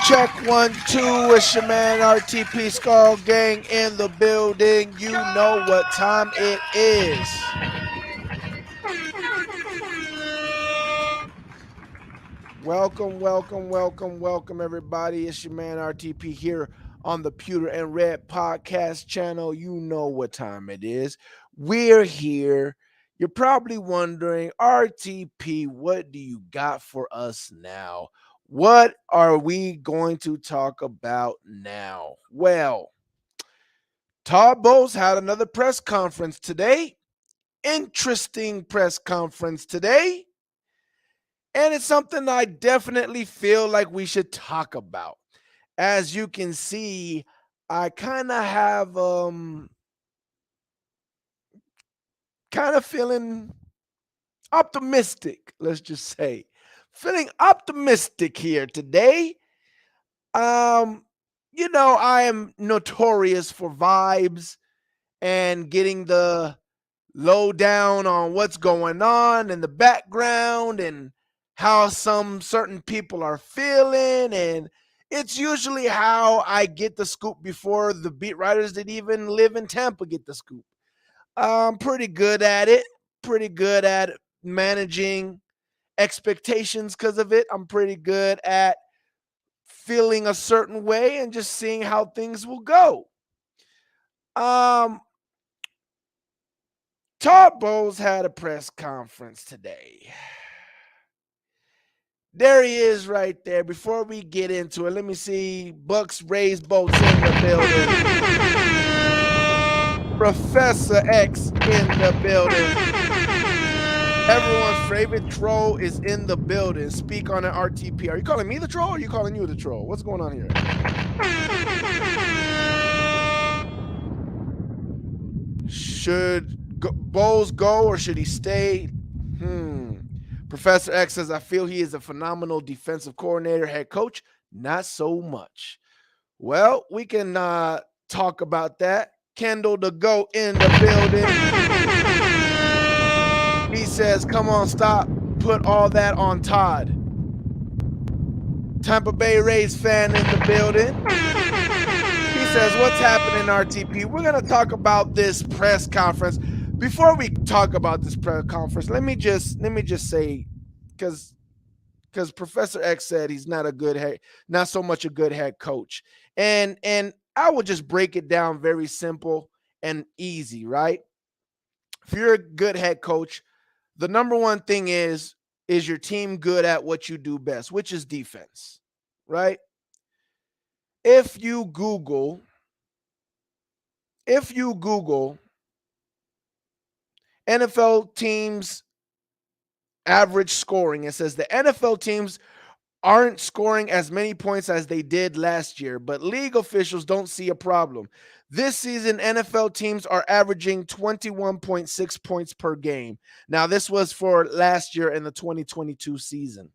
Check one, two. It's your man RTP Skull Gang in the building. You know what time it is. Welcome, everybody. It's your man RTP here on the Pewter and Red podcast channel. You know what time it is. We're here. You're probably wondering, RTP, what do you got for us now? What are we going to talk about now? Well, Todd Bowles had another press conference today. Interesting press conference today. And it's something I definitely feel like we should talk about. As you can see, I kind of have kind of feeling optimistic, let's just say. Feeling optimistic here today. Um, I am notorious for vibes and getting the lowdown on what's going on in the background and how some certain people are feeling. And it's usually how I get the scoop before the beat writers that even live in Tampa get the scoop. I'm pretty good at it, pretty good at managing expectations because of it. I'm pretty good at feeling a certain way and just seeing how things will go. Um, Todd Bowles had a press conference today. There he is right there. Before we get into it, let me see. Bucks Rays Bolts in the building. Professor X in the building. Everyone's favorite troll is in the building. Speak on an RTP. Are you calling me the troll or are you calling you the troll? What's going on here? Should Bowles go or should he stay? Professor X says, I feel he is a phenomenal defensive coordinator, head coach. Not so much. Well, we can talk about that. Kendall the GOAT in the building. He says, come on, stop. Put all that on Todd. Tampa Bay Rays fan in the building. He says, what's happening, RTP? We're going to talk about this press conference. Before we talk about this press conference, let me just say, because Professor X said he's not so much a good head coach. And I will just break it down very simple and easy, right? If you're a good head coach, the number one thing is your team good at what you do best, which is defense, right? If you Google NFL teams average scoring, it says the NFL teams aren't scoring as many points as they did last year, but league officials don't see a problem. This season, NFL teams are averaging 21.6 points per game. Now, this was for last year in the 2022 season.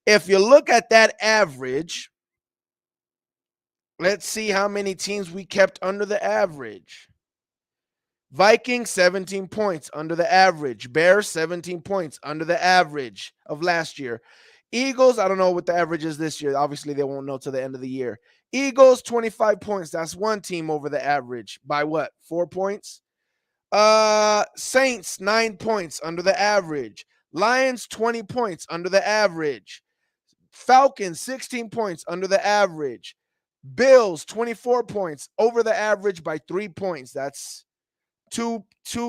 If you look at that average, let's see how many teams we kept under the average. Vikings, 17 points under the average. Bears, 17 points under the average of last year. Eagles, I don't know what the average is this year. Obviously, they won't know till the end of the year. Eagles, 25 points. That's one team over the average. By what? 4 points? Saints, 9 points under the average. Lions, 20 points under the average. Falcons, 16 points under the average. Bills, 24 points over the average by 3 points. That's two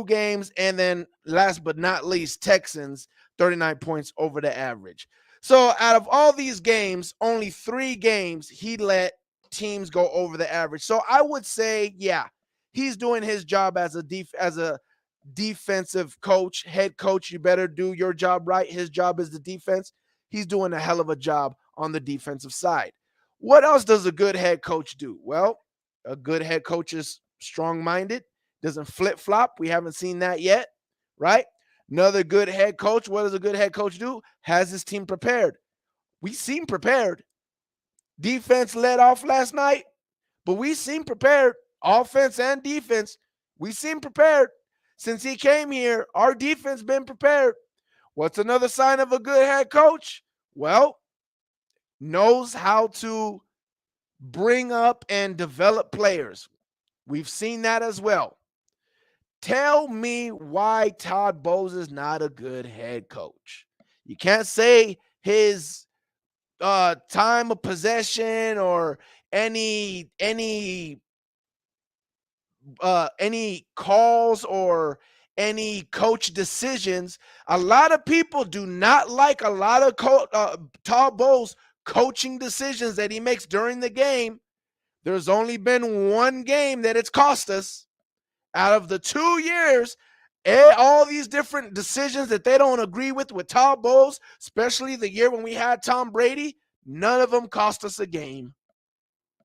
games. And then last but not least, Texans, 39 points over the average. So out of all these games, only 3 games he let teams go over the average. So I would say, yeah, he's doing his job as a defensive coach, head coach. You better do your job right. His job is the defense. He's doing a hell of a job on the defensive side. What else does a good head coach do? Well, a good head coach is strong-minded, doesn't flip-flop. We haven't seen that yet, right? Another good head coach, what does a good head coach do? Has his team prepared. We seem prepared. Defense led off last night, but we seem prepared. Offense and defense, we seem prepared. Since he came here, our defense been prepared. What's another sign of a good head coach? Well, knows how to bring up and develop players. We've seen that as well. Tell me why Todd Bowles is not a good head coach. You can't say his time of possession or any calls or any coach decisions. A lot of people do not like a lot of Todd Bowles coaching decisions that he makes during the game. There's only been one game that it's cost us. Out of the 2 years, all these different decisions that they don't agree with Todd Bowles, especially the year when we had Tom Brady, none of them cost us a game.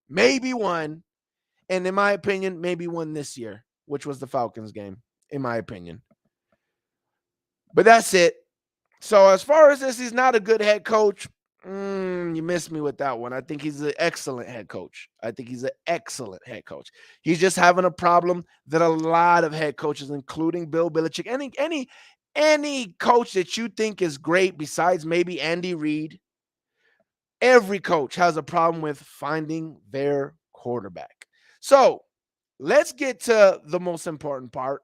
Maybe one. And in my opinion, maybe one this year, which was the Falcons game, in my opinion. But that's it. So as far as this, he's not a good head coach. You missed me with that one. I think he's an excellent head coach. He's just having a problem that a lot of head coaches, including Bill Belichick, any coach that you think is great besides maybe Andy Reid, every coach has a problem with finding their quarterback. So let's get to the most important part.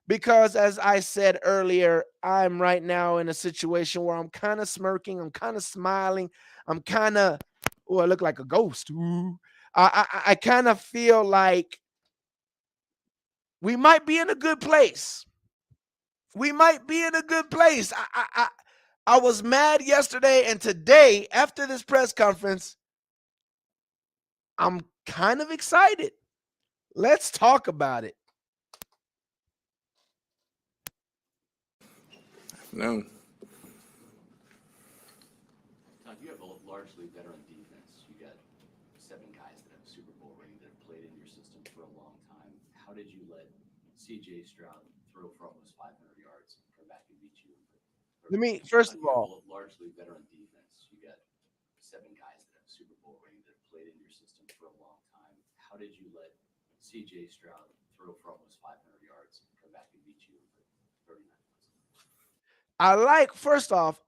Because as I said earlier, I'm right now in a situation where I'm kind of smirking, I'm kind of smiling, I'm kind of, I look like a ghost. Ooh. I kind of feel like we might be in a good place. I was mad yesterday, and today, after this press conference, I'm kind of excited. Let's talk about it. No. Todd, you have a largely veteran defense. You got 7 guys that have a Super Bowl ring that have played in your system for a long time. How did you let C.J. Stroud throw for almost 500 yards and come back and beat you in Let 30 me, minutes? first Todd, of you have all, a largely veteran defense. You got 7 guys that have a Super Bowl ring that have played in your system for a long time. How did you let C.J. Stroud throw for almost 500 yards and come back and beat you in 39 minutes? first off,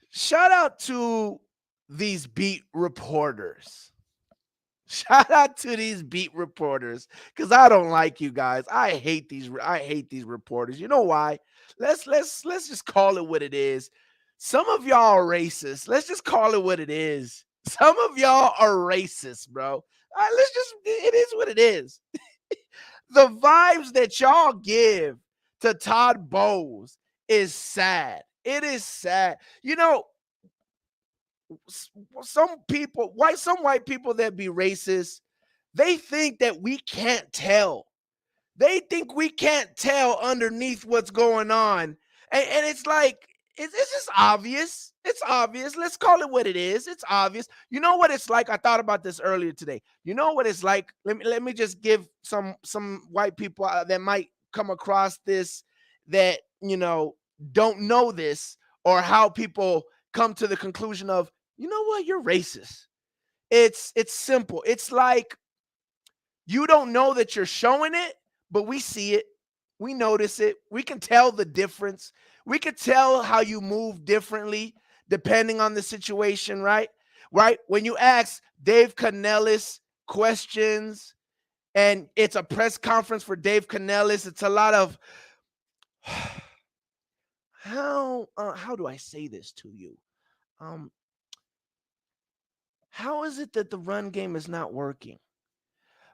shout out to these beat reporters. Shout out to these beat reporters because I don't like you guys. I hate these. I hate these reporters. You know why? Let's just call it what it is. Some of y'all are racist. Let's just call it what it is. Some of y'all are racist, bro. Let's just. It is what it is. The vibes that y'all give to Todd Bowles is sad. It is sad. You know, some white people that be racist, they think that we can't tell. They think we can't tell underneath what's going on. And it's like, it's just obvious. It's obvious. Let's call it what it is. It's obvious. You know what it's like? I thought about this earlier today. You know what it's like? Let me just give some white people that might come across this that, don't know this, or how people come to the conclusion of, you know what, you're racist. It's simple. It's like you don't know that you're showing it, but we see it. We notice it. We can tell the difference. We can tell how you move differently depending on the situation, right? Right? When you ask Dave Canellis questions and it's a press conference for Dave Canellis, it's a lot of how do I say this to you? Um how is it that the run game is not working?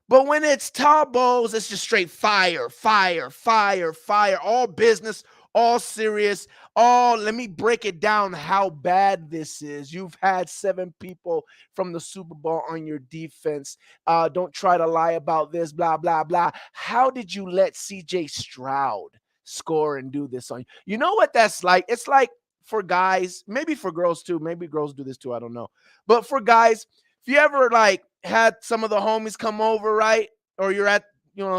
But when it's Todd Bowles, it's just straight fire, fire, fire, fire. All business, all serious. All, let me break it down how bad this is. You've had 7 people from the Super Bowl on your defense. Don't try to lie about this, blah, blah, blah. How did you let CJ Stroud score and do this on you? You know what that's like? It's like for guys, maybe for girls too. Maybe girls do this too. I don't know. But for guys, if you ever like had some of the homies come over, right? Or you're at,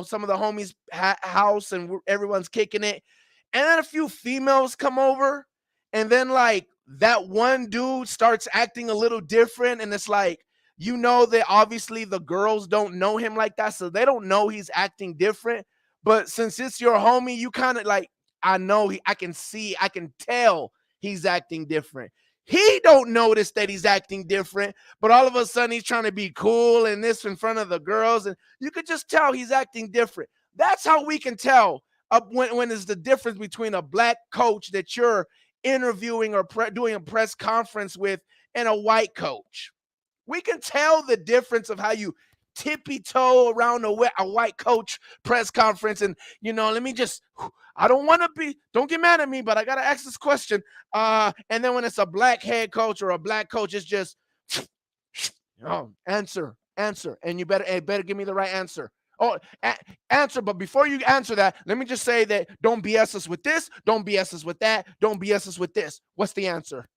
some of the homies' house and everyone's kicking it. And then a few females come over. And then, like, that one dude starts acting a little different. And it's like, that obviously the girls don't know him like that. So they don't know he's acting different. But since it's your homie, you kind of like, I can see, I can tell he's acting different. He don't notice that he's acting different, but all of a sudden he's trying to be cool and this in front of the girls, and you could just tell he's acting different. That's how we can tell when is the difference between a black coach that you're interviewing or doing a press conference with and a white coach. We can tell the difference of how you tippy toe around a white coach press conference. And, let me just, I don't want to don't get mad at me, but I got to ask this question. And then when it's a black head coach or a black coach, it's just, answer. And you better give me the right answer. Oh, answer. But before you answer that, let me just say that don't BS us with this. Don't BS us with that. Don't BS us with this. What's the answer?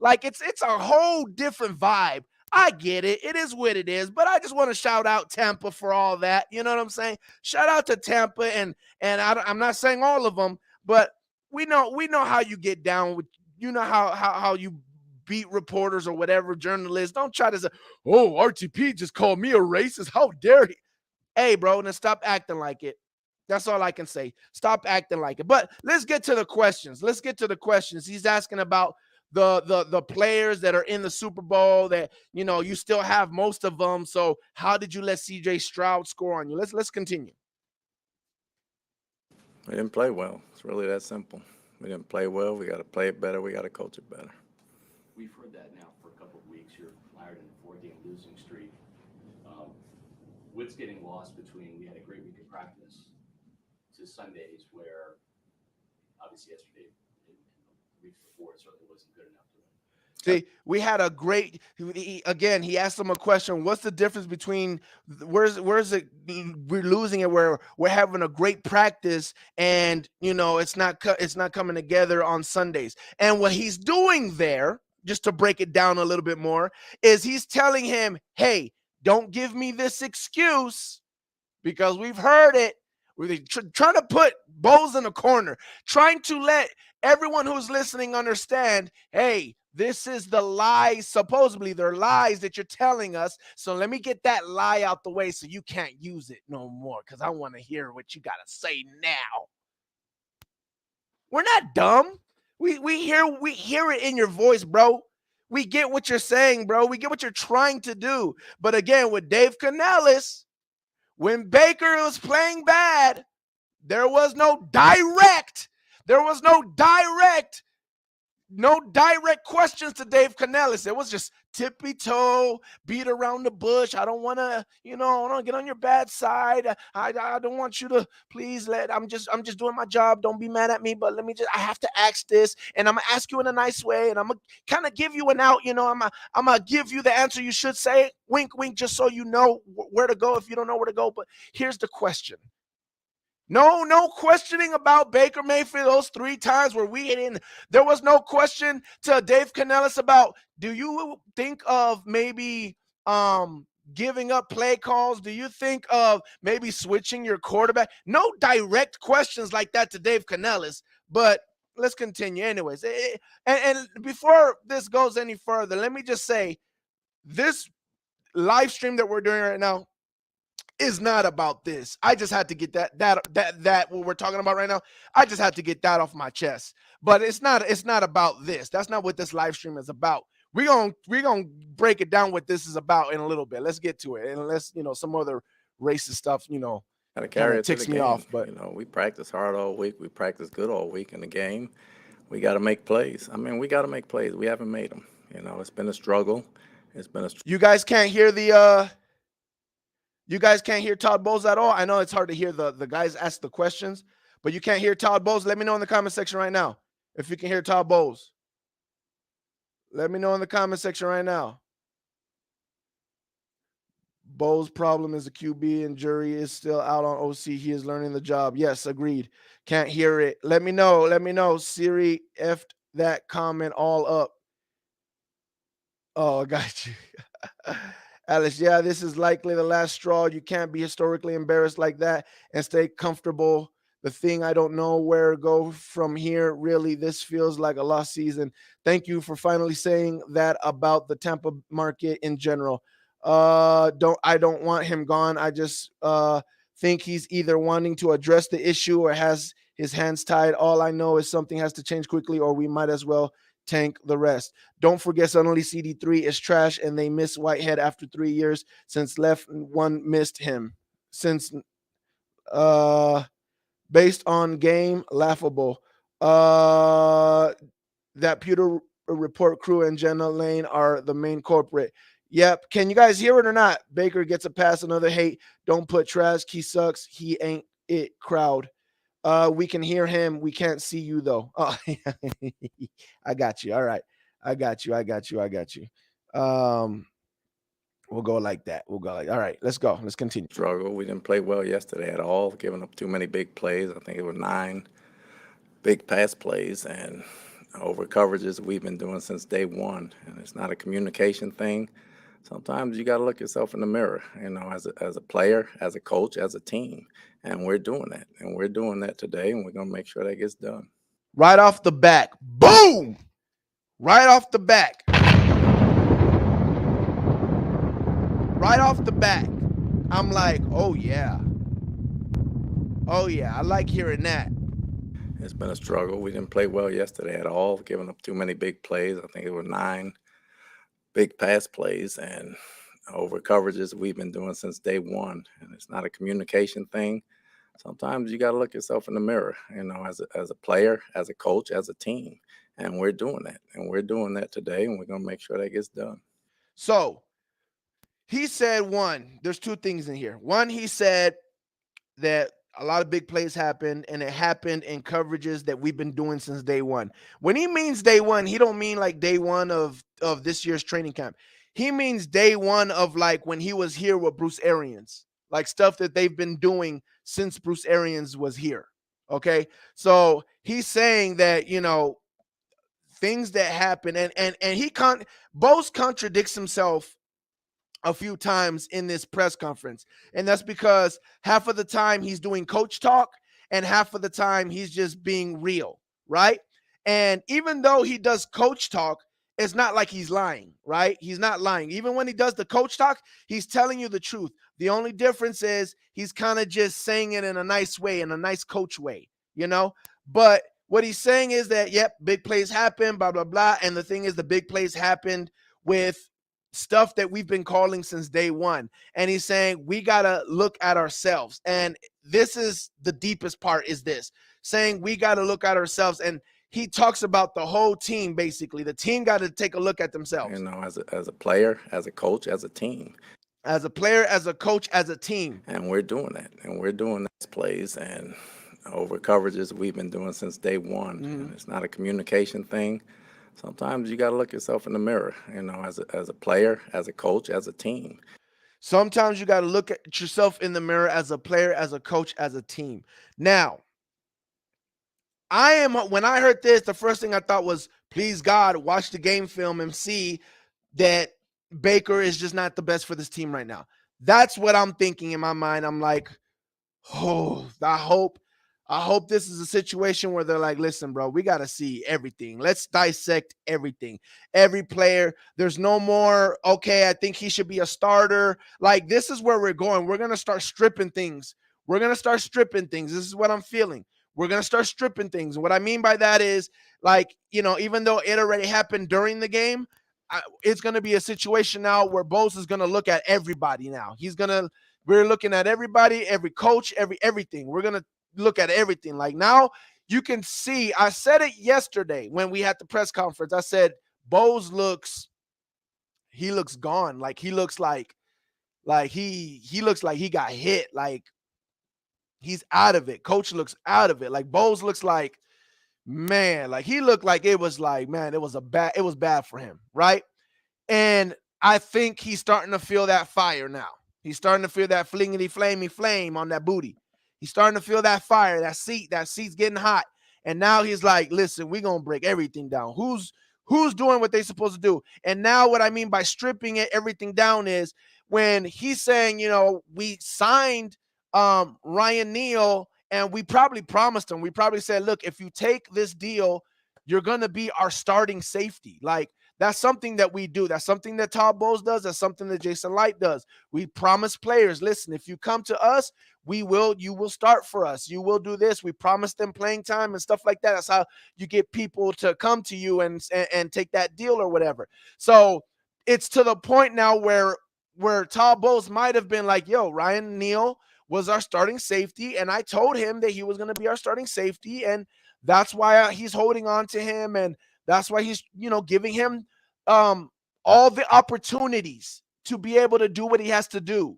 Like it's a whole different vibe. I get it. It is what it is. But I just want to shout out Tampa for all that. You know what I'm saying? Shout out to Tampa and I'm not saying all of them, but we know how you get down with how you beat reporters or whatever journalists. Don't try to say, "Oh, RTP just called me a racist. How dare he?" Hey, bro, then stop acting like it. That's all I can say. Stop acting like it. But let's get to the questions. Let's get to the questions. He's asking about the players that are in the Super Bowl that you still have most of them. So how did you let CJ Stroud score on you? Let's continue. We didn't play well. It's really that simple. We didn't play well. We got to play it better. We got to coach it better. We've heard that now for a couple of weeks. You're mired in a 4-game losing streak. Um, what's getting lost between we had a great week of practice to Sundays where obviously yesterday weeks before, it certainly wasn't good enough to win. See, we had a great. Again, he asked him a question. What's the difference between where's it? We're losing it where we're having a great practice, and it's not coming together on Sundays. And what he's doing there, just to break it down a little bit more, is he's telling him, "Hey, don't give me this excuse." Because we've heard it. We're trying to put Bowles in a corner, trying to let everyone who's listening understand, hey, this is the lies, supposedly they're lies that you're telling us. So let me get that lie out the way so you can't use it no more because I want to hear what you got to say now. We're not dumb. We hear it in your voice, bro. We get what you're saying, bro. We get what you're trying to do. But again, with Dave Canellis, when Baker was playing bad, there was no direct, no direct questions to Dave Canellis. It was just tippy toe, beat around the bush. I don't want to, I don't get on your bad side. I don't want you to please I'm just doing my job. Don't be mad at me, but I have to ask this, and I'm gonna ask you in a nice way, and I'm gonna kind of give you an out. I'm gonna give you the answer you should say. Wink, wink, just so you know where to go if you don't know where to go. But here's the question. No questioning about Baker Mayfield those 3 times where we didn't. There was no question to Dave Canellis about, do you think of maybe giving up play calls? Do you think of maybe switching your quarterback? No direct questions like that to Dave Canellis, but let's continue anyways. And before this goes any further, let me just say this live stream that we're doing right now is not about this. I just had to get that what we're talking about right now. I just had to get that off my chest. But it's not about this. That's not what this live stream is about. We're gonna break it down what this is about in a little bit. Let's get to it. And let's, some other racist stuff, Got to kind carry of it to the ticks me game. off. But We practice hard all week. We practice good all week in the game. We got to make plays. I mean, we got to make plays. We haven't made them. It's been a struggle. It's been a you guys can't hear you guys can't hear Todd Bowles at all. I know it's hard to hear the guys ask the questions, but you can't hear Todd Bowles. Let me know in the comment section right now if you can hear Todd Bowles. Let me know in the comment section right now. Bowles' problem is the QB and jury is still out on OC. He is learning the job. Yes, agreed. Can't hear it. Let me know. Let me know. Siri effed that comment all up. Oh, I got you. Alice, yeah, this is likely the last straw. You can't be historically embarrassed like that and stay comfortable. The thing, I don't know where to go from here. Really, this feels like a lost season. Thank you for finally saying that about the Tampa market in general. I don't want him gone. I just think he's either wanting to address the issue or has his hands tied. All I know is something has to change quickly, or we might as well tank the rest. Don't forget, suddenly CD3 is trash, and they miss Whitehead after 3 years since left one missed him. Since uh based on game, laughable. Uh that Pewter Report crew and Jenna Lane are the main corporate. Yep. Can you guys hear it or not? Baker gets a pass, another hate. Don't put trash. He sucks. He ain't it crowd. We can hear him. We can't see you though. Oh, I got you. All right. I got you. I got you. I got you. Um, we'll go like that. We'll go like, all right, let's go. Let's continue. struggle. We didn't play well yesterday at all, giving up too many big plays. I think it was 9 big pass plays and over coverages we've been doing since day one. And it's not a communication thing. Sometimes you got to look yourself in the mirror, as a player, as a coach, as a team. And we're doing that. And we're doing that today, and we're going to make sure that gets done. Right off the back. Boom! Right off the back. Right off the back. I'm like, oh yeah. Oh yeah, I like hearing that. It's been a struggle. We didn't play well yesterday at all, giving up too many big plays. I think it was 9 big pass plays and over coverages we've been doing since day one. And it's not a communication thing. Sometimes you got to look yourself in the mirror, as a player, as a coach, as a team. And we're doing that. And we're doing that today, and we're going to make sure that gets done. So he said, one, there's 2 things in here. One, he said that a lot of big plays happened, and it happened in coverages that we've been doing since day one. When he means day one, he don't mean like day one of this year's training camp. He means day one of like when he was here with Bruce Arians, like stuff that they've been doing since Bruce Arians was here. Okay, so he's saying that things that happen, and Bose contradicts himself a few times in this press conference. And that's because half of the time he's doing coach talk and half of the time he's just being real, right? And even though he does coach talk, it's not like he's lying, right? He's not lying. Even when he does the coach talk, he's telling you the truth. The only difference is he's kind of just saying it in a nice way, in a nice coach way, you know? But what he's saying is that, yep, big plays happen, blah, blah, blah. And the thing is, the big plays happened with stuff that we've been calling since day one. And he's saying we got to look at ourselves. And this is the deepest part, is this saying we got to look at ourselves. And he talks about the whole team. Basically, the team got to take a look at themselves, as a player, as a coach, as a team. as a player, as a coach, as a team. And we're doing that. And we're doing these plays and over coverages we've been doing since day one. And it's not a communication thing. Sometimes you got to look yourself in the mirror, as a player, as a coach, as a team. Sometimes you got to look at yourself in the mirror as a player, as a coach, as a team. Now, when I heard this, the first thing I thought was, please God, watch the game film and see that Baker is just not the best for this team right now. That's what I'm thinking in my mind. I'm like, oh, I hope this is a situation where they're like, listen, bro, we got to see everything. Let's dissect everything. Every player. There's no more, okay, I think he should be a starter. Like, this is where we're going. We're going to start stripping things. We're going to start stripping things. This is what I'm feeling. We're going to start stripping things. And what I mean by that is, like, even though it already happened during the game, it's going to be a situation now where Bose is going to look at everybody now. We're looking at everybody, every coach, everything. We're going to look at everything. Like, now you can see, I said it yesterday when we had the press conference. I said, Bose looks gone. Like, he looks like he looks like he got hit. Like, he's out of it. Coach looks out of it. Like, Bose looks like, man, like he looked like it was like, man, it was bad for him, right? And I think he's starting to feel that fire now. He's starting to feel that flingity flamey flame on that booty. He's starting to feel that fire, that seat's getting hot. And now he's like, listen, we're going to break everything down. Who's doing what they're supposed to do? And now what I mean by stripping everything down is when he's saying, we signed Ryan Neal, and we probably promised him. We probably said, look, if you take this deal, you're going to be our starting safety. Like, that's something that we do. That's something that Todd Bowles does. That's something that Jason Light does. We promise players, listen, if you come to us, you will start for us. You will do this. We promise them playing time and stuff like that. That's how you get people to come to you and take that deal or whatever. So it's to the point now where Todd Bowles might have been like, yo, Ryan Neal was our starting safety, and I told him that he was going to be our starting safety, and that's why he's holding on to him, and that's why he's giving him all the opportunities to be able to do what he has to do.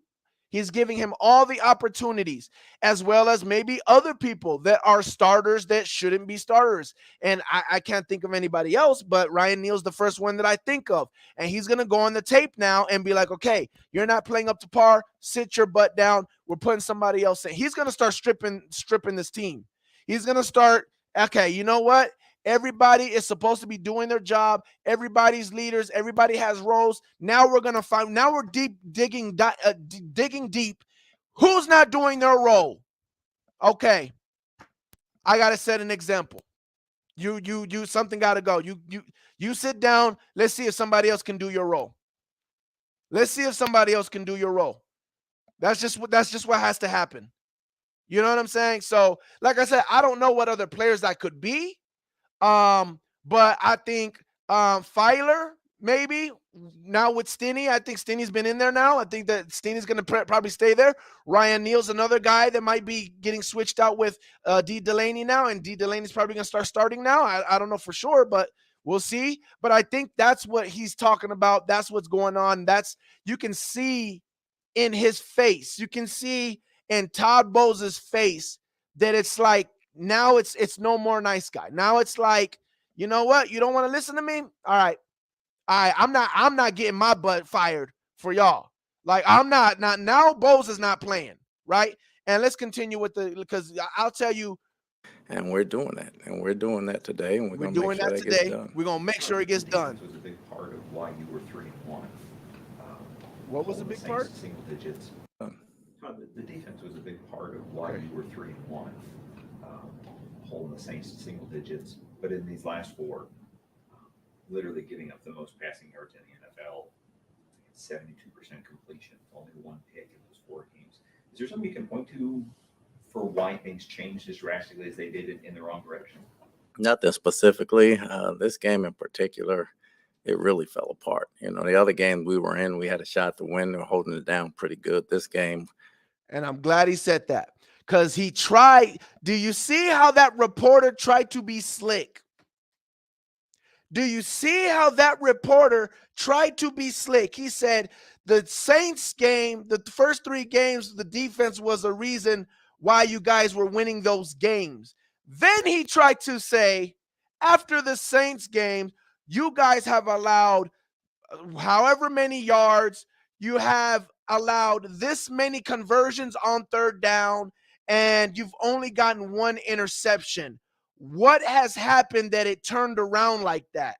He's giving him all the opportunities, as well as maybe other people that are starters that shouldn't be starters. And I can't think of anybody else, but Ryan Neal's the first one that I think of. And he's going to go on the tape now and be like, okay, you're not playing up to par. Sit your butt down. We're putting somebody else in. He's going to start stripping this team. He's going to start, okay, you know what? Everybody is supposed to be doing their job. Everybody's leaders. Everybody has roles. Now we're going to find, now we're digging deep. Who's not doing their role? Okay. I got to set an example. You, something got to go. You sit down. Let's see if somebody else can do your role. Let's see if somebody else can do your role. That's just what has to happen. You know what I'm saying? So, like I said, I don't know what other players that could be. But I think Filer, maybe now with Stinney. I think Stinney's been in there now. I think that Stinney's going to probably stay there. Ryan Neal's another guy that might be getting switched out with D. Delaney now, and D. Delaney's probably going to start starting now. I don't know for sure, but we'll see. But I think that's what he's talking about. That's what's going on. You can see in his face. You can see in Todd Bowles' face that it's like now it's no more nice guy. Now it's like, you know what? You don't want to listen to me? All right. I'm not getting my butt fired for y'all. Like I'm not now Bowles is not playing, right? And let's continue with because I'll tell you, And we're doing that. And we're doing that today, and we're we're going to make doing sure that that gets today. done. We're gonna make sure it gets done. Was a big part of why you were 3-1. What was the Holding big Saints part? to single digits. Done. The defense was a big part of why Okay. you were 3-1. Holding the Saints to single digits, but in these last four, literally giving up the most passing yards in the NFL, 72% completion, only one pick in those 4 games. Is there something you can point to for why things changed as drastically as they did in the wrong direction? Nothing specifically. This game in particular, it really fell apart. You know, the other game we were in, we had a shot to win. They were holding it down pretty good. This game, And I'm glad he said that because he tried. Do you see how that reporter tried to be slick? Do you see how that reporter tried to be slick? He said the Saints game, the first 3 games, the defense was a reason why you guys were winning those games. Then he tried to say, after the Saints game, you guys have allowed however many yards, you have allowed this many conversions on third down, and you've only gotten 1 interception. What has happened that it turned around like that?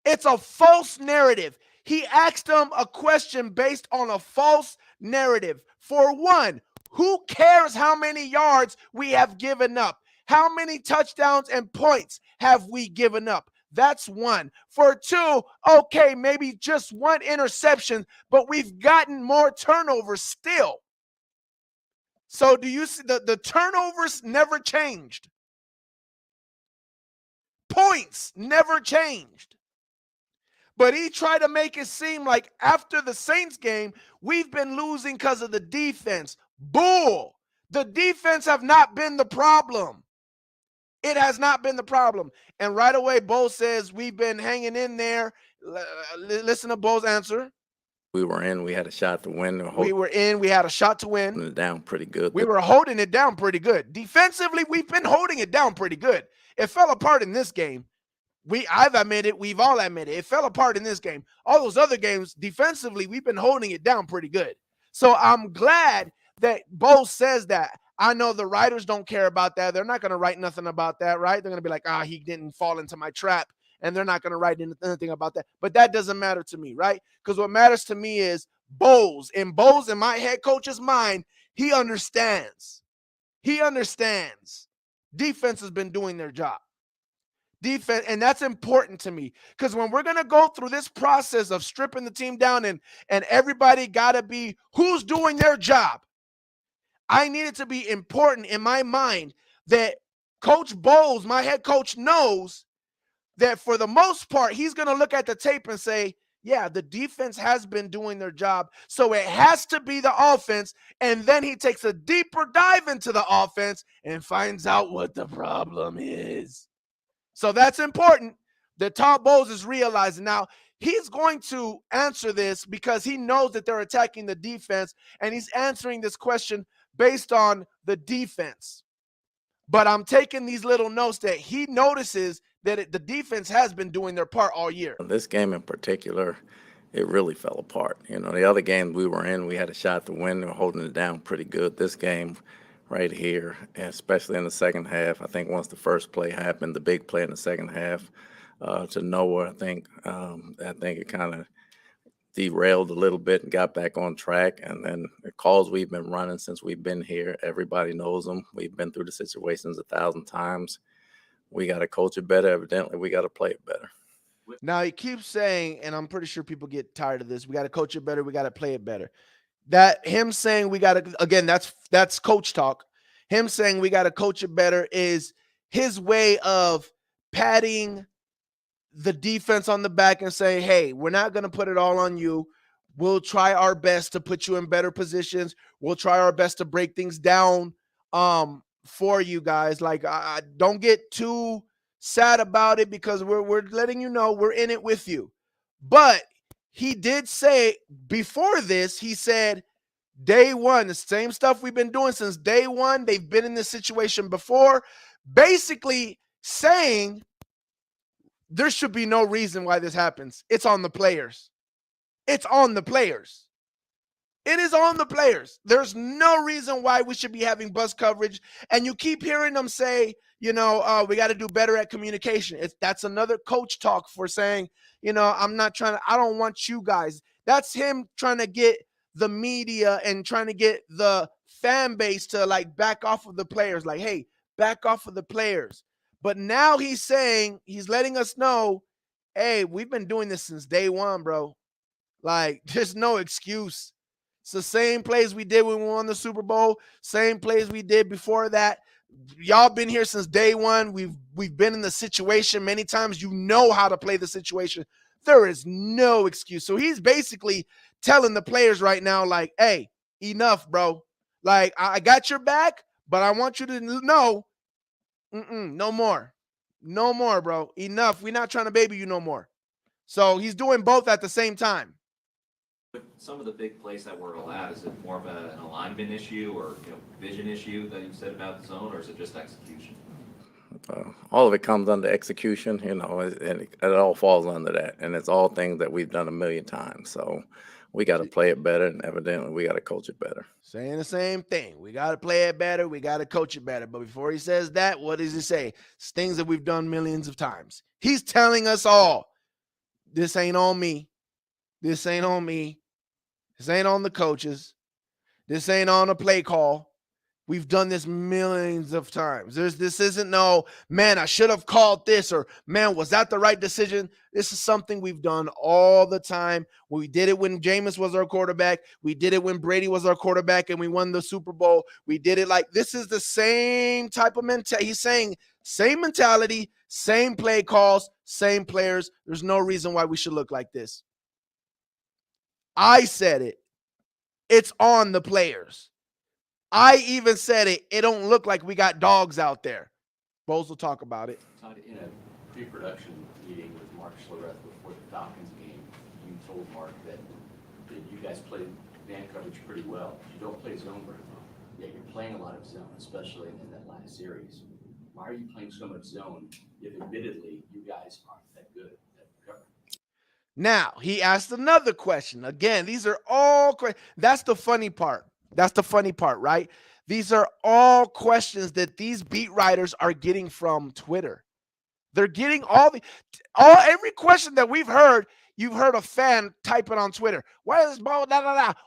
It's a false narrative. He asked them a question based on a false narrative. For one, who cares how many yards we have given up? How many touchdowns and points have we given up? That's one. For two, okay, maybe just 1 interception, but we've gotten more turnovers still. So do you see the turnovers never changed? Points never changed. But he tried to make it seem like after the Saints game, we've been losing because of the defense. Bull. The defense have not been the problem. It has not been the problem. And right away, Bo says we've been hanging in there. Listen to Bo's answer. we were in, we had a shot to win. They were We holding were in. We had a shot to win. it down pretty good. We were holding it down pretty good. Defensively, we've been holding it down pretty good. It fell apart in this game. I've admitted, we've all admitted, it fell apart in this game. All those other games, defensively, we've been holding it down pretty good. So I'm glad that Bo says that. I know the writers don't care about that. They're not going to write nothing about that, right? They're going to be like, he didn't fall into my trap. And they're not going to write anything about that. But that doesn't matter to me, right? Because what matters to me is Bowles, in my head coach's mind, he understands. He understands. Defense has been doing their job. Defense, and that's important to me because when we're going to go through this process of stripping the team down and everybody got to be who's doing their job, I need it to be important in my mind that Coach Bowles, my head coach, knows that for the most part, he's going to look at the tape and say, yeah, the defense has been doing their job. So it has to be the offense. And then he takes a deeper dive into the offense and finds out what the problem is. So that's important that Todd Bowles is realizing. Now, he's going to answer this because he knows that they're attacking the defense, and he's answering this question based on the defense. But I'm taking these little notes that he notices that the defense has been doing their part all year. This game in particular, it really fell apart. You know, the other game we were in, we had a shot to win. They were holding it down pretty good. This game right here, and especially in the second half, I think once the first play happened, the big play in the second half to Noah, I think it kind of derailed a little bit and got back on track. And then the calls we've been running since we've been here, everybody knows them. We've been through the situations 1,000 times. We got to coach it better. Evidently, we got to play it better. Now, he keeps saying, and I'm pretty sure people get tired of this, we got to coach it better, we got to play it better. That him saying we got to, again, that's coach talk. Him saying we got to coach it better is his way of patting the defense on the back and saying, hey, we're not going to put it all on you. We'll try our best to put you in better positions. We'll try our best to break things down for you guys. Like, I don't get too sad about it because we're letting you know we're in it with you. But he did say before this, he said, Day one, the same stuff we've been doing since day one. They've been in this situation before, basically saying there should be no reason why this happens. It's on the players. It's on the players. It is on the players. There's no reason why we should be having bus coverage. And you keep hearing them say, we got to do better at communication. That's another coach talk for saying, I don't want you guys. That's him trying to get the media and trying to get the fan base to like back off of the players. Like, hey, back off of the players. But now he's letting us know, hey, we've been doing this since day one, bro. Like, there's no excuse. It's the same plays we did when we won the Super Bowl, same plays we did before that. Y'all been here since day one. We've been in the situation many times. You know how to play the situation. There is no excuse. So he's basically telling the players right now, like, hey, enough, bro. Like, I got your back, but I want you to know, no more. No more, bro. Enough. We're not trying to baby you no more. So he's doing both at the same time. With some of the big plays that were allowed, is it more of an alignment issue or vision issue that you said about the zone, or is it just execution? All of it comes under execution, and it all falls under that. And it's all things that we've done a million times. So we got to play it better, and evidently we got to coach it better. Saying the same thing. We got to play it better. We got to coach it better. But before he says that, what does he say? It's things that we've done millions of times. He's telling us all, this ain't on me. This ain't on me. This ain't on the coaches. This ain't on a play call. We've done this millions of times. This isn't no, man, I should have called this, or man, was that the right decision? This is something we've done all the time. We did it when Jameis was our quarterback. We did it when Brady was our quarterback and we won the Super Bowl. We did it like this is the same type of mentality. He's saying same mentality, same play calls, same players. There's no reason why we should look like this. I said it. It's on the players. I even said it. It don't look like we got dogs out there. Bowles will talk about it. Todd, in a pre-production meeting with Mark Schlereth before the Falcons game, you told Mark that you guys played man coverage pretty well. You don't play zone very well. Yet you're playing a lot of zone, especially in that last series. Why are you playing so much zone if admittedly you guys aren't that good at coverage? Now, he asked another question. Again, these are all that's the funny part. That's the funny part, right? These are all questions that these beat writers are getting from Twitter. They're getting every question that we've heard. You've heard a fan type it on Twitter. Why is Bo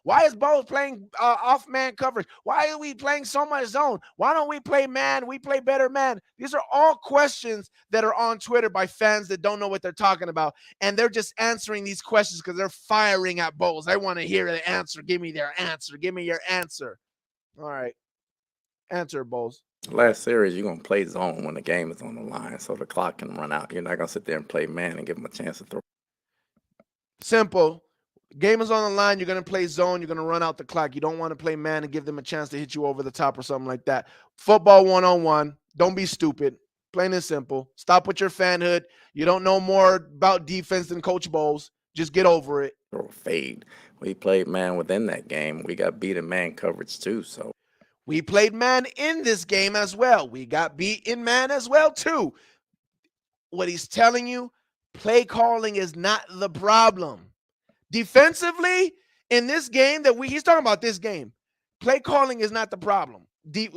Why is Bo playing off man coverage? Why are we playing so much zone? Why don't we play man? We play better man. These are all questions that are on Twitter by fans that don't know what they're talking about. And they're just answering these questions because they're firing at Bowles. I want to hear the answer. Give me their answer. Give me your answer. All right. Answer, Bowles. Last series, you're going to play zone when the game is on the line so the clock can run out. You're not going to sit there and play man and give them a chance to throw. Simple. Game is on the line. You're going to play zone. You're going to run out the clock. You don't want to play man and give them a chance to hit you over the top or something like that. Football 1-on-1. Don't be stupid. Plain and simple. Stop with your fanhood. You don't know more about defense than Coach Bowles. Just get over it. Or fade. We played man within that game. We got beat in man coverage too. So we played man in this game as well. We got beat in man as well too. What he's telling you, play calling is not the problem. Defensively, in this game he's talking about this game, play calling is not the problem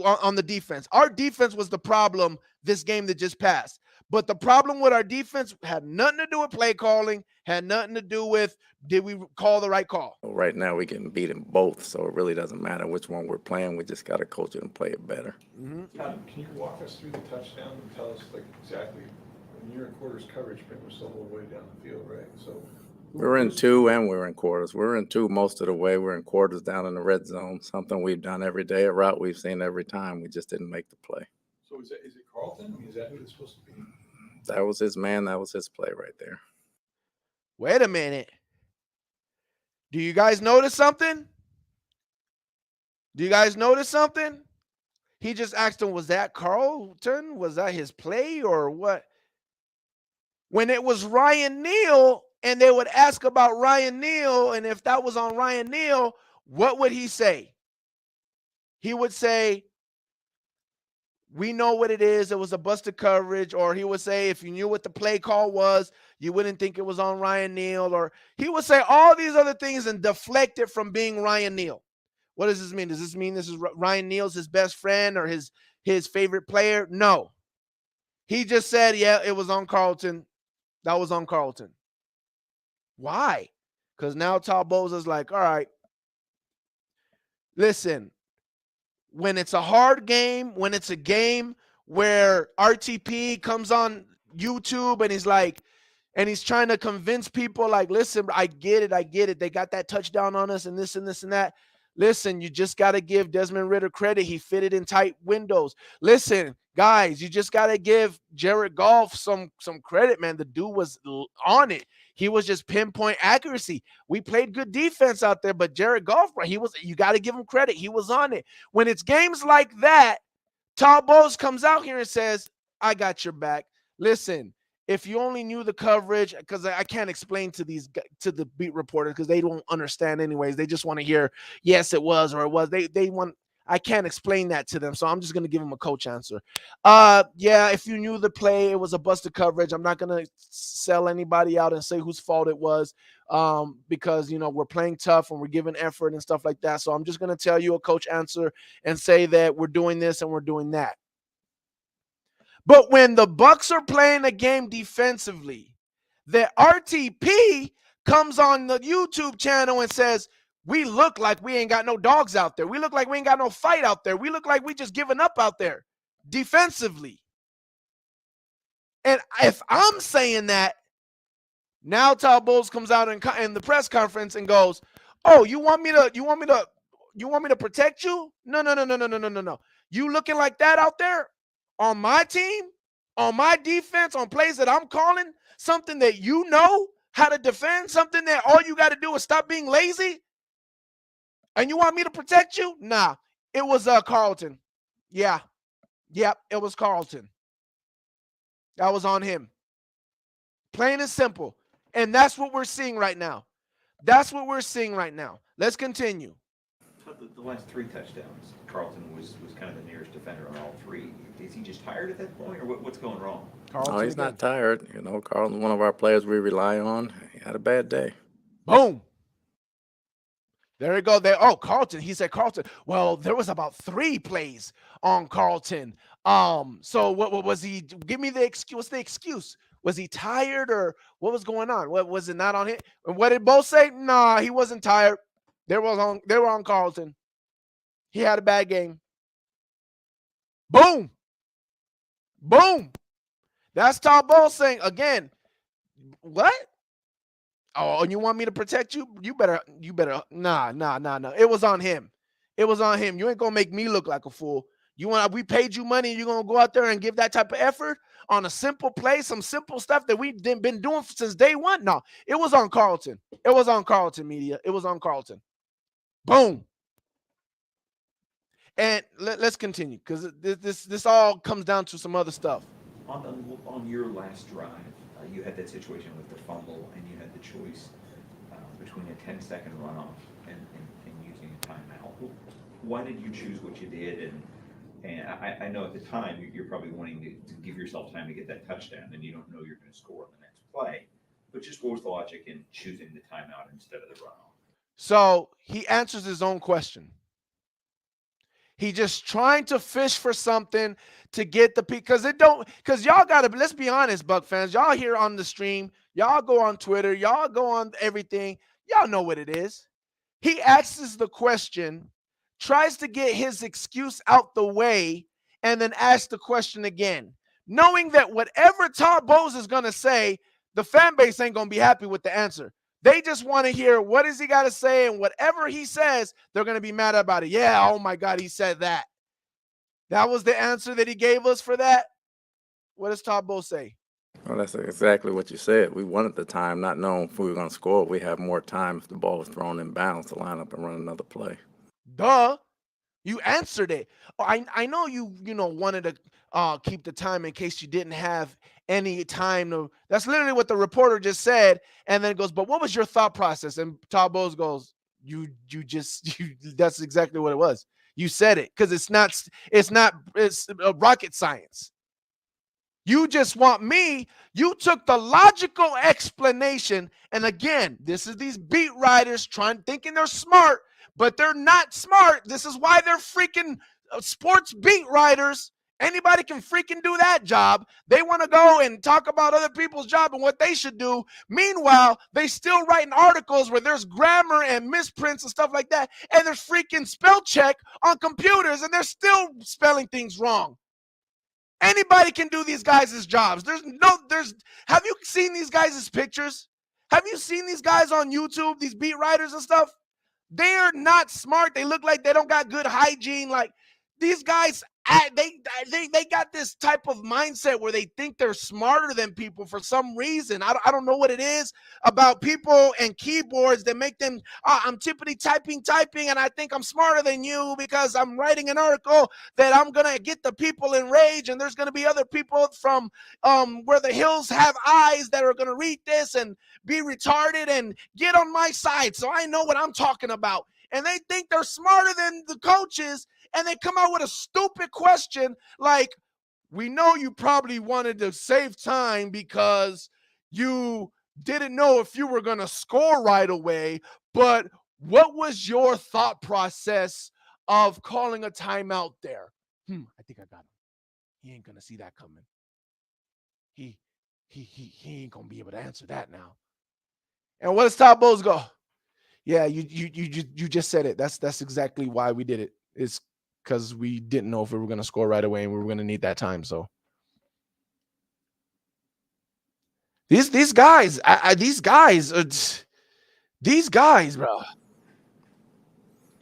on the defense. Our defense was the problem this game that just passed. But the problem with our defense had nothing to do with play calling, had nothing to do with did we call the right call. Right now we're getting beat in both, so it really doesn't matter which one we're playing. We just got to coach it and play it better. Mm-hmm. Todd, can you walk us through the touchdown and tell us like exactly when you're in quarters coverage, pretty much the whole way down the field, right? So we were in two and we were in quarters. We were in two most of the way. We're in quarters down in the red zone, something we've done every day, a route we've seen every time. We just didn't make the play. So is it Carlton? I mean, is that who it's supposed to be? That was his man. That was his play right there. Wait a minute. Do you guys notice something? Do you guys notice something? He just asked him, was that Carlton? Was that his play or what? When it was Ryan Neal and they would ask about Ryan Neal and if that was on Ryan Neal, what would he say? He would say, we know what it is. It was a busted coverage. Or he would say, if you knew what the play call was, you wouldn't think it was on Ryan Neal. Or he would say all these other things and deflect it from being Ryan Neal. What does this mean? Does this mean this is Ryan Neal's his best friend or his favorite player? No. He just said, yeah, it was on Carlton. That was on Carlton. Why? Because now Todd Bowles is like, all right, listen, when it's a hard game, when it's a game where RTP comes on YouTube and he's like, and he's trying to convince people, like, listen, I get it, I get it. They got that touchdown on us and this and that. Listen, you just got to give Desmond Ridder credit. He fitted in tight windows. Listen, guys, you just got to give Jared Goff some credit, man. The dude was on it. He was just pinpoint accuracy. We played good defense out there, but Jared Goff, you got to give him credit. He was on it. When it's games like that, Todd Bowles comes out here and says, I got your back. Listen, if you only knew the coverage, because I can't explain to the beat reporters because they don't understand anyways. They just want to hear, yes, it was, or it was. They want. I can't explain that to them, so I'm just gonna give them a coach answer. Yeah, if you knew the play, it was a busted coverage. I'm not gonna sell anybody out and say whose fault it was, because we're playing tough and we're giving effort and stuff like that. So I'm just gonna tell you a coach answer and say that we're doing this and we're doing that. But when the Bucks are playing a game defensively, the RTP comes on the YouTube channel and says, we look like we ain't got no dogs out there. We look like we ain't got no fight out there. We look like we just giving up out there defensively. And if I'm saying that, now Todd Bowles comes out in the press conference and goes, "Oh, you want me to protect you? No, no, no, no, no, no, no, no, no. You looking like that out there on my team, on my defense, on plays that I'm calling, something that you know how to defend, something that all you got to do is stop being lazy, and you want me to protect you? Nah, it was Carlton. Yeah, yep, it was Carlton. That was on him. Plain and simple. And that's what we're seeing right now. That's what we're seeing right now. Let's continue. The last three touchdowns, Carlton was kind of the nearest defender on all three. Is he just tired at that point, or what's going wrong? Carlton No, he's again. not tired. Carlton's one of our players we rely on. He had a bad day. Boom. There you go. There. Oh, Carlton. He said Carlton. Well, there was about 3 plays on Carlton. So what was he? Give me the excuse. What's the excuse? Was he tired or what was going on? What was it not on him? And what did both say? Nah, he wasn't tired. They were on Carlton. He had a bad game. Boom. Boom. That's Todd Bowles saying again. What? Oh, and you want me to protect you? You better. Nah. It was on him. It was on him. You ain't gonna make me look like a fool. We paid you money, and you're gonna go out there and give that type of effort on a simple play, some simple stuff that we've been doing since day one? No, it was on Carlton. It was on Carlton media. It was on Carlton. Boom. And let's continue because this all comes down to some other stuff. On your last drive, you had that situation with the fumble, and you had the choice between a 10-second runoff and using a timeout. Why did you choose what you did? And I know at the time you're probably wanting to give yourself time to get that touchdown, and you don't know you're going to score on the next play. But just what was the logic in choosing the timeout instead of the runoff? So he answers his own question. He just trying to fish for something to get the peak because y'all gotta, let's be honest, Buck fans. Y'all here on the stream, y'all go on Twitter, y'all go on everything, y'all know what it is. He asks the question, tries to get his excuse out the way, and then asks the question again, knowing that whatever Todd Bowles is gonna say, the fan base ain't gonna be happy with the answer. They just want to hear what does he got to say, and whatever he says, they're going to be mad about it. Yeah, oh my God, he said that. That was the answer that he gave us for that. What does Todd Bowles say? Well, that's exactly what you said. We wanted the time, not knowing if we were going to score. We have more time if the ball was thrown in bounds to line up and run another play. Duh. You answered it. I know you wanted to keep the time in case you didn't have any time to. That's literally what the reporter just said, and then it goes, but what was your thought process? And Todd Bowles goes, that's exactly what it was. You said it, because it's rocket science. You just want me. You took the logical explanation. And again, this is these beat writers thinking they're smart, but they're not smart. This is why they're freaking sports beat writers. Anybody can freaking do that job. They want to go and talk about other people's job and what they should do. Meanwhile, they still writing articles where there's grammar and misprints and stuff like that. And there's freaking spell check on computers, and they're still spelling things wrong. Anybody can do these guys' jobs. Have you seen these guys' pictures? Have you seen these guys on YouTube, these beat writers and stuff? They're not smart. They look like they don't got good hygiene. Like, these guys, they got this type of mindset where they think they're smarter than people for some reason. I don't know what it is about people and keyboards that make them, I'm tippity typing, and I think I'm smarter than you because I'm writing an article that I'm going to get the people enraged, and there's going to be other people from where the hills have eyes that are going to read this and be retarded and get on my side so I know what I'm talking about. And they think they're smarter than the coaches, and they come out with a stupid question like, we know you probably wanted to save time because you didn't know if you were going to score right away, but what was your thought process of calling a timeout there? I think I got him. He ain't going to see that coming. He ain't going to be able to answer that now. And what does Todd Bowles go? Yeah, you just said it. That's exactly why we did it. It's because we didn't know if we were going to score right away and we were going to need that time. So these guys, these guys, bro.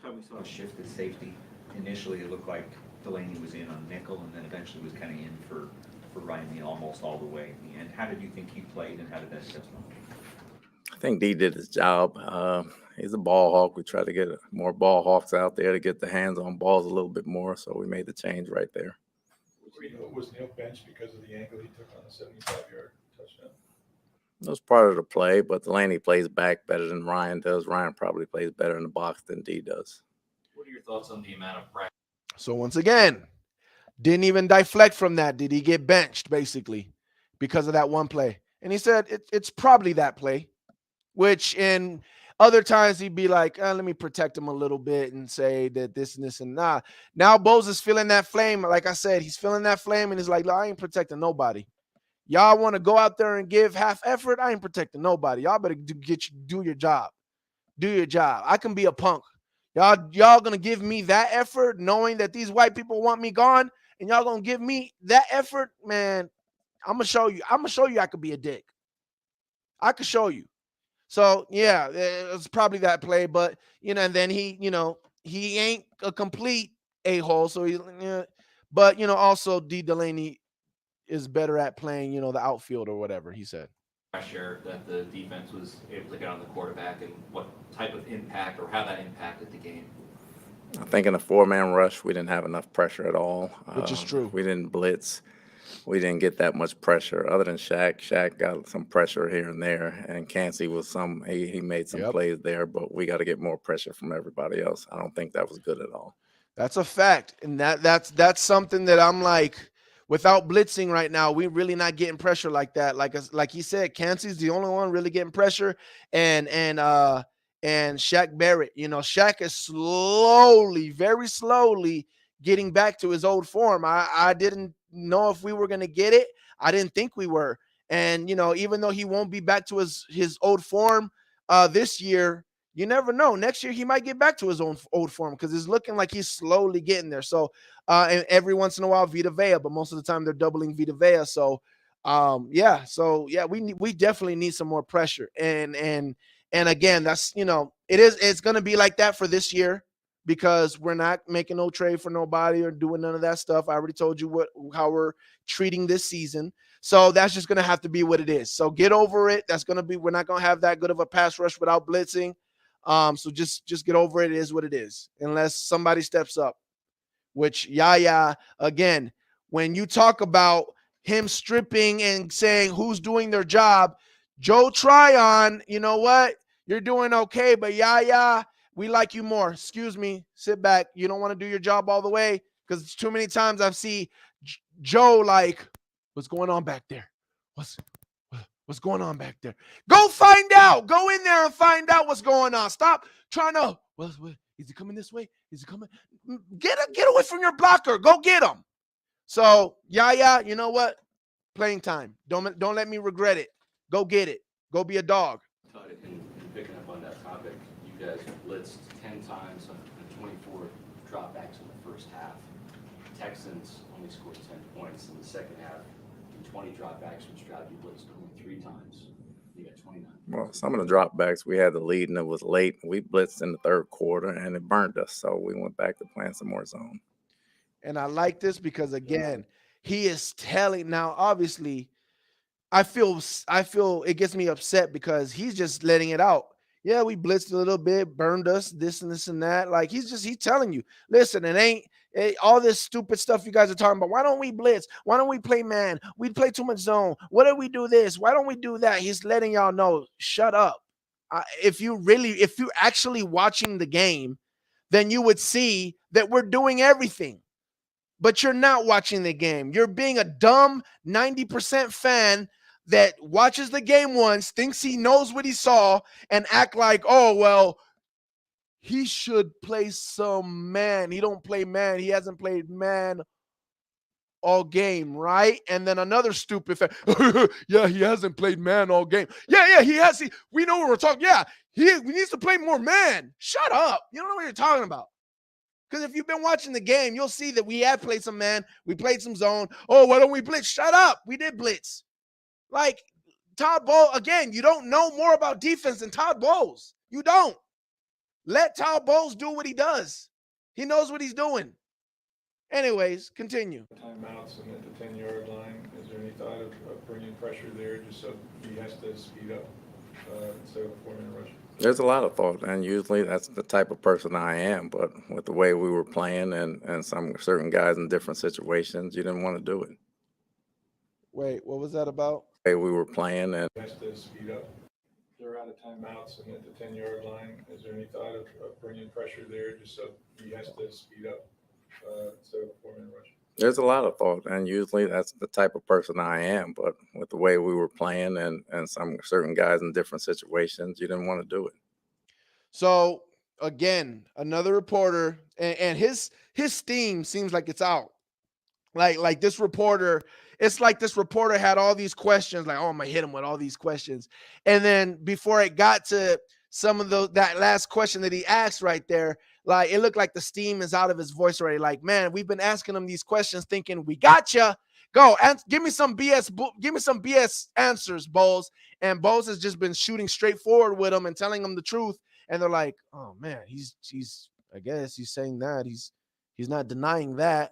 We saw a shift at safety. Initially, it looked like Delaney was in on nickel, and then eventually was kind of in for Ryan almost all the way. And how did you think he played, and how did that adjust on? I think D did his job. He's a ball hawk. We tried to get more ball hawks out there to get the hands on balls a little bit more, so we made the change right there. Was Neal benched because of the angle he took on the 75-yard touchdown? That was part of the play, but Delaney plays back better than Ryan does. Ryan probably plays better in the box than D does. What are your thoughts on the amount of practice? So once again, didn't even deflect from that. Did he get benched, basically, because of that one play? And he said it's probably that play, which in other times he'd be like, let me protect him a little bit and say that this and this and nah. Now Bowles is feeling that flame. Like I said, he's feeling that flame, and he's like, I ain't protecting nobody. Y'all want to go out there and give half effort? I ain't protecting nobody. Y'all better do your job. Do your job. I can be a punk. Y'all gonna give me that effort, knowing that these white people want me gone, and y'all gonna give me that effort, man. I'm gonna show you. I could be a dick. I could show you. So yeah, it's probably that play, but and then he ain't a complete a-hole. So but also D Delaney is better at playing, the outfield or whatever he said. Pressure that the defense was able to get on the quarterback, and what type of impact or how that impacted the game? I think in a four-man rush, we didn't have enough pressure at all. Which is true. We didn't blitz. We didn't get that much pressure other than Shaq. Shaq got some pressure here and there, and Cansey was he made some plays there, but we got to get more pressure from everybody else. I don't think that was good at all. That's a fact. And that's something that I'm like, without blitzing right now, we really not getting pressure like that. Like he said, Cansey's the only one really getting pressure, and Shaq Barrett. Shaq is slowly, very slowly getting back to his old form. I didn't know if we were going to get it. I didn't think we were. And, even though he won't be back to his old form this year, you never know. Next year, he might get back to his own old form because it's looking like he's slowly getting there. So, and every once in a while, Vita Vea, but most of the time they're doubling Vita Vea. So, we definitely need some more pressure. And again, that's, it's going to be like that for this year, because we're not making no trade for nobody or doing none of that stuff. I already told you how we're treating this season. So that's just going to have to be what it is. So get over it. We're not going to have that good of a pass rush without blitzing. So just get over it. It is what it is, unless somebody steps up, which Yaya, again, when you talk about him stripping and saying who's doing their job, Joe Tryon, you know what? You're doing okay, but Yaya, We like you more. Excuse me. Sit back. You don't want to do your job all the way because too many times I've seen Joe like, what's going on back there? What's going on back there? Go find out. Go in there and find out what's going on. Stop trying to. Is he coming this way? Is he coming? Get away from your blocker. Go get him. So yeah, you know what? Playing time. Don't let me regret it. Go get it. Go be a dog. Todd, in picking up on that topic, you guys blitzed 10 times on 24 dropbacks in the first half. Texans only scored 10 points in the second half. And 20 dropbacks, which Stroud you blitzed only 3 times. You got 29. Well, some of the dropbacks we had the lead and it was late. We blitzed in the third quarter and it burned us, so we went back to playing some more zone. And I like this because again, he is telling now. Obviously, I feel it gets me upset because he's just letting it out. Yeah, we blitzed a little bit, burned us, this and this and that. Like he's telling you, listen, all this stupid stuff you guys are talking about. Why don't we blitz? Why don't we play man? We play too much zone. Why don't we do this? Why don't we do that? He's letting y'all know, shut up. If you're actually watching the game, then you would see that we're doing everything. But you're not watching the game. You're being a dumb 90% fan that watches the game once, thinks he knows what he saw, and act like, oh, well, he should play some man. He don't play man. He hasn't played man all game, right? And then another stupid fan, yeah, he hasn't played man all game. Yeah, he has. We know what we're talking. Yeah, he needs to play more man. Shut up. You don't know what you're talking about. Because if you've been watching the game, you'll see that we have played some man. We played some zone. Oh, why don't we blitz? Shut up. We did blitz. Like, Todd Bowles, again, you don't know more about defense than Todd Bowles. You don't. Let Todd Bowles do what he does. He knows what he's doing. Anyways, continue. Timeouts and at the 10-yard line, is there any thought of bringing pressure there just so he has to speed up instead of a 4-minute rush? There's a lot of thought, and usually that's the type of person I am. But with the way we were playing and some certain guys in different situations, you didn't want to do it. Wait, what was that about? The way we were playing and He has to speed up. They're out of timeouts and at the 10-yard line, is there any thought of bringing pressure there just so he has to speed up instead of a 4-minute rush? there's a lot of thought, and usually that's the type of person I am. But with the way we were playing and some certain guys in different situations, you didn't want to do it. So, again, another reporter, and his steam seems like it's out. Like this reporter, it's like this reporter had all these questions, like, oh, I'm gonna hit him with all these questions. And then before it got to some of that last question that he asked right there, like it looked like the steam is out of his voice already. Like, man, we've been asking him these questions thinking we gotcha. Go and give me some BS answers, Bowles. And Bowles has just been shooting straight forward with him and telling him the truth. And they're like, oh man, he's I guess he's saying that. He's not denying that.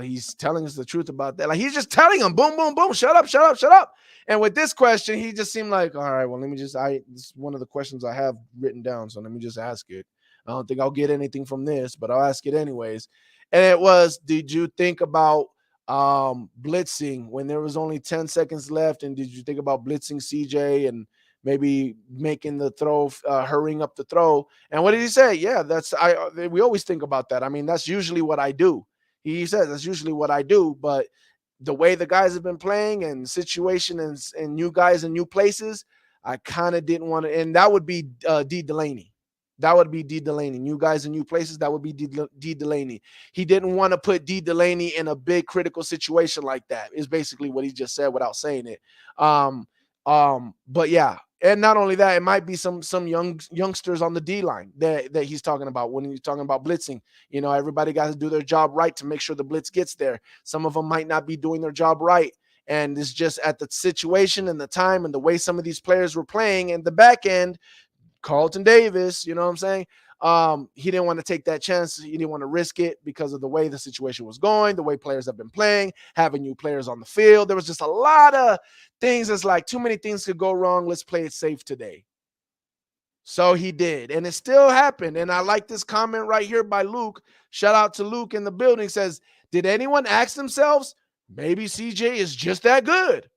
He's telling us the truth about that. Like he's just telling him, boom, boom, boom, shut up. And with this question, he just seemed like, all right, well, let me just, this is one of the questions I have written down, so let me just ask it. I don't think I'll get anything from this, but I'll ask it anyways. And it was, did you think about blitzing when there was only 10 seconds left? And did you think about blitzing CJ and maybe making the throw, hurrying up the throw? And what did he say? Yeah, we always think about that. I mean, that's usually what I do. He says that's usually what I do, but the way the guys have been playing and situation and new guys in new places, I kind of didn't want to. And that would be D. Delaney. That would be D. Delaney. New guys in new places, that would be D. Delaney. He didn't want to put D. Delaney in a big critical situation like that, is basically what he just said without saying it. But yeah. And not only that, it might be some youngsters on the D line that he's talking about when he's talking about blitzing. You know, everybody got to do their job right to make sure the blitz gets there. Some of them might not be doing their job right. And it's just at the situation and the time and the way some of these players were playing. And the back end, Carlton Davis, you know what I'm saying? He didn't want to take that chance. He didn't want to risk it because of the way the situation was going, the way players have been playing, having new players on the field. There was just a lot of things. It's like too many things could go wrong. Let's play it safe today. So he did, and it still happened. And I like this comment right here by Luke. Shout out to Luke in the building. Says, did anyone ask themselves, maybe CJ is just that good?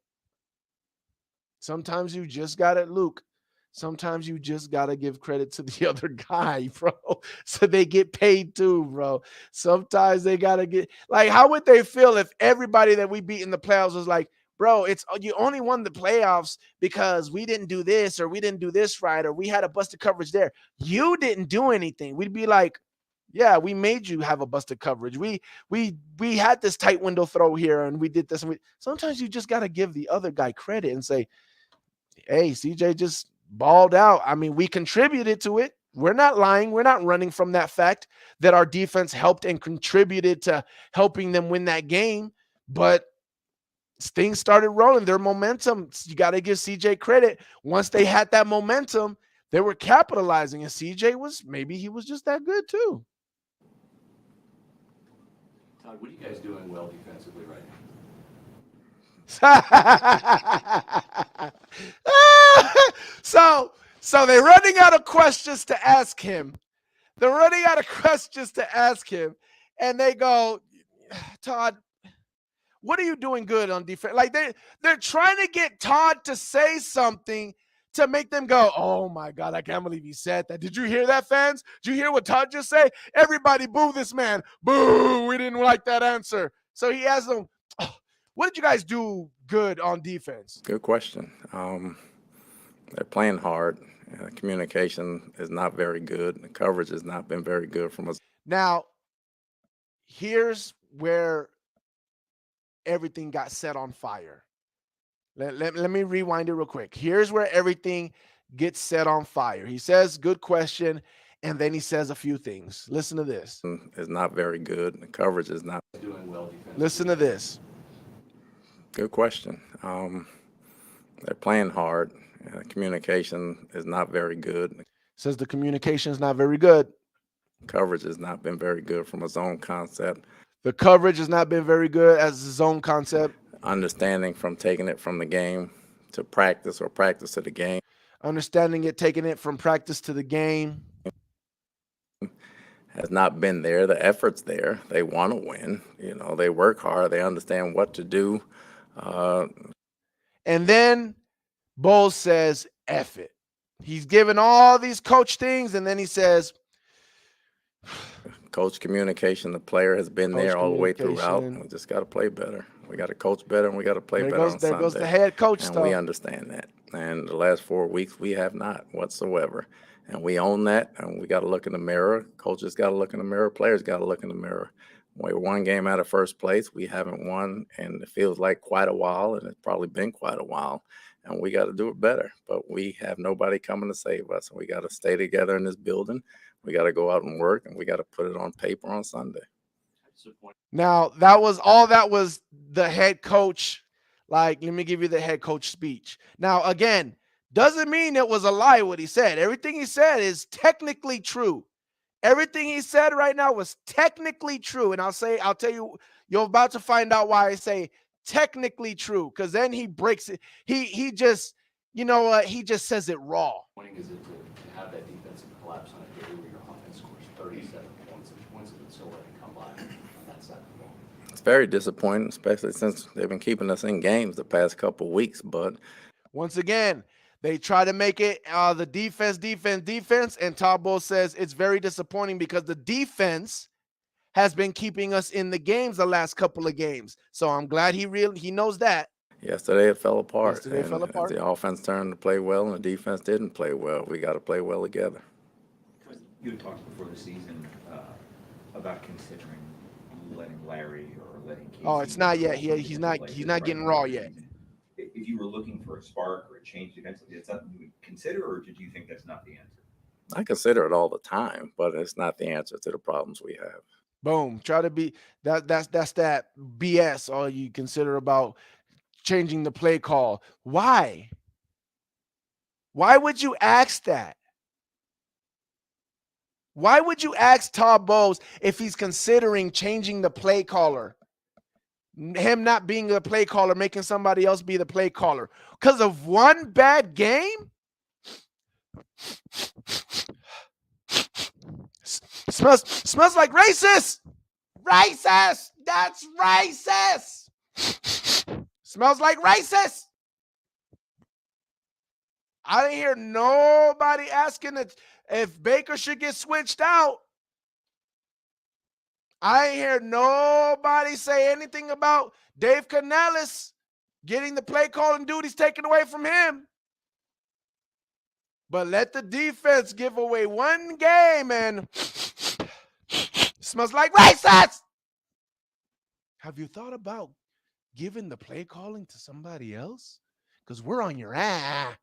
Sometimes you just got it, Luke. Sometimes you just got to give credit to the other guy, bro. So they get paid too, bro. Sometimes they got to get, like, how would they feel if everybody that we beat in the playoffs was like, bro, it's you only won the playoffs because we didn't do this or we didn't do this right or we had a busted coverage there. You didn't do anything. We'd be like, yeah, we made you have a busted coverage. We had this tight window throw here and we did this. And sometimes you just got to give the other guy credit and say, hey, CJ just balled out. I mean, we contributed to it. We're not lying. We're not running from that fact that our defense helped and contributed to helping them win that game. But things started rolling. Their momentum, you got to give CJ credit. Once they had that momentum, they were capitalizing. And CJ maybe he was just that good too. Todd, what are you guys doing well defensively right now? So they're running out of questions to ask him. They're running out of questions to ask him. And they go, Todd, what are you doing good on defense? Like they're trying to get Todd to say something to make them go, oh my God, I can't believe he said that. Did you hear that, fans? Did you hear what Todd just say? Everybody boo this man. Boo, we didn't like that answer. So he asked them, oh, what did you guys do good on defense? Good question. They're playing hard. Communication is not very good. The coverage has not been very good from us. Now, here's where everything got set on fire. Let me rewind it real quick. Here's where everything gets set on fire. He says, good question, and then he says a few things. Listen to this. Is not very good. The coverage is not Doing well defensively. Listen to this. Good question. They're playing hard. Communication is not very good. Says the communication is not very good. Coverage has not been very good from a zone concept. The coverage has not been very good as a zone concept. Understanding from taking it from the game to practice or practice to the game. Understanding it, taking it from practice to the game. Has not been there. The effort's there. They want to win. You know, they work hard. They understand what to do. And then Bowles says, F it. He's given all these coach things, and then he says, coach communication, the player has been there all the way throughout. We just got to play better. We got to coach better, and we got to play better on Sunday. There goes the head coach and stuff. We understand that. And the last 4 weeks, we have not whatsoever. And we own that, and we got to look in the mirror. Coaches got to look in the mirror. Players got to look in the mirror. We're one game out of first place. We haven't won, and it feels like quite a while, and it's probably been quite a while. And we got to do it better. But we have nobody coming to save us. And we got to stay together in this building. We got to go out and work, and we got to put it on paper on Sunday. Now, that was the head coach. Like, let me give you the head coach speech. Now, again, doesn't mean it was a lie what he said. Everything he said is technically true. Everything he said right now was technically true. And I'll tell you, you're about to find out why I say technically true, because then he breaks it. He just, you know what? He just says it raw. Is it to have that defensive collapse on a day where your offense scores 37 points and points have been so hard to come by on that side of the ball? It's very disappointing, especially since they've been keeping us in games the past couple of weeks. But once again, they try to make it the defense, and Todd Bowles says it's very disappointing because the defense has been keeping us in the games the last couple of games. So I'm glad he knows that. Yesterday it fell apart. The offense turned to play well, and the defense didn't play well. We got to play well together. You had talked before the season about considering letting Larry or letting Casey. Oh, it's not yet. He's not getting raw yet. If you were looking for a spark or a change defensively, is that something you would consider, or did you think that's not the answer? I consider it all the time, but it's not the answer to the problems we have. Boom. Try to be that's that BS all you consider about changing the play call. Why? Why would you ask that? Why would you ask Todd Bowles if he's considering changing the play caller? Him not being the play caller, making somebody else be the play caller because of one bad game? Smells like racist. Racist. That's racist. Smells like racist. I didn't hear nobody asking if Baker should get switched out. I ain't hear nobody say anything about Dave Canellis getting the play calling duties taken away from him. But let the defense give away one game and smells like racist. Have you thought about giving the play calling to somebody else? Because we're on your ass.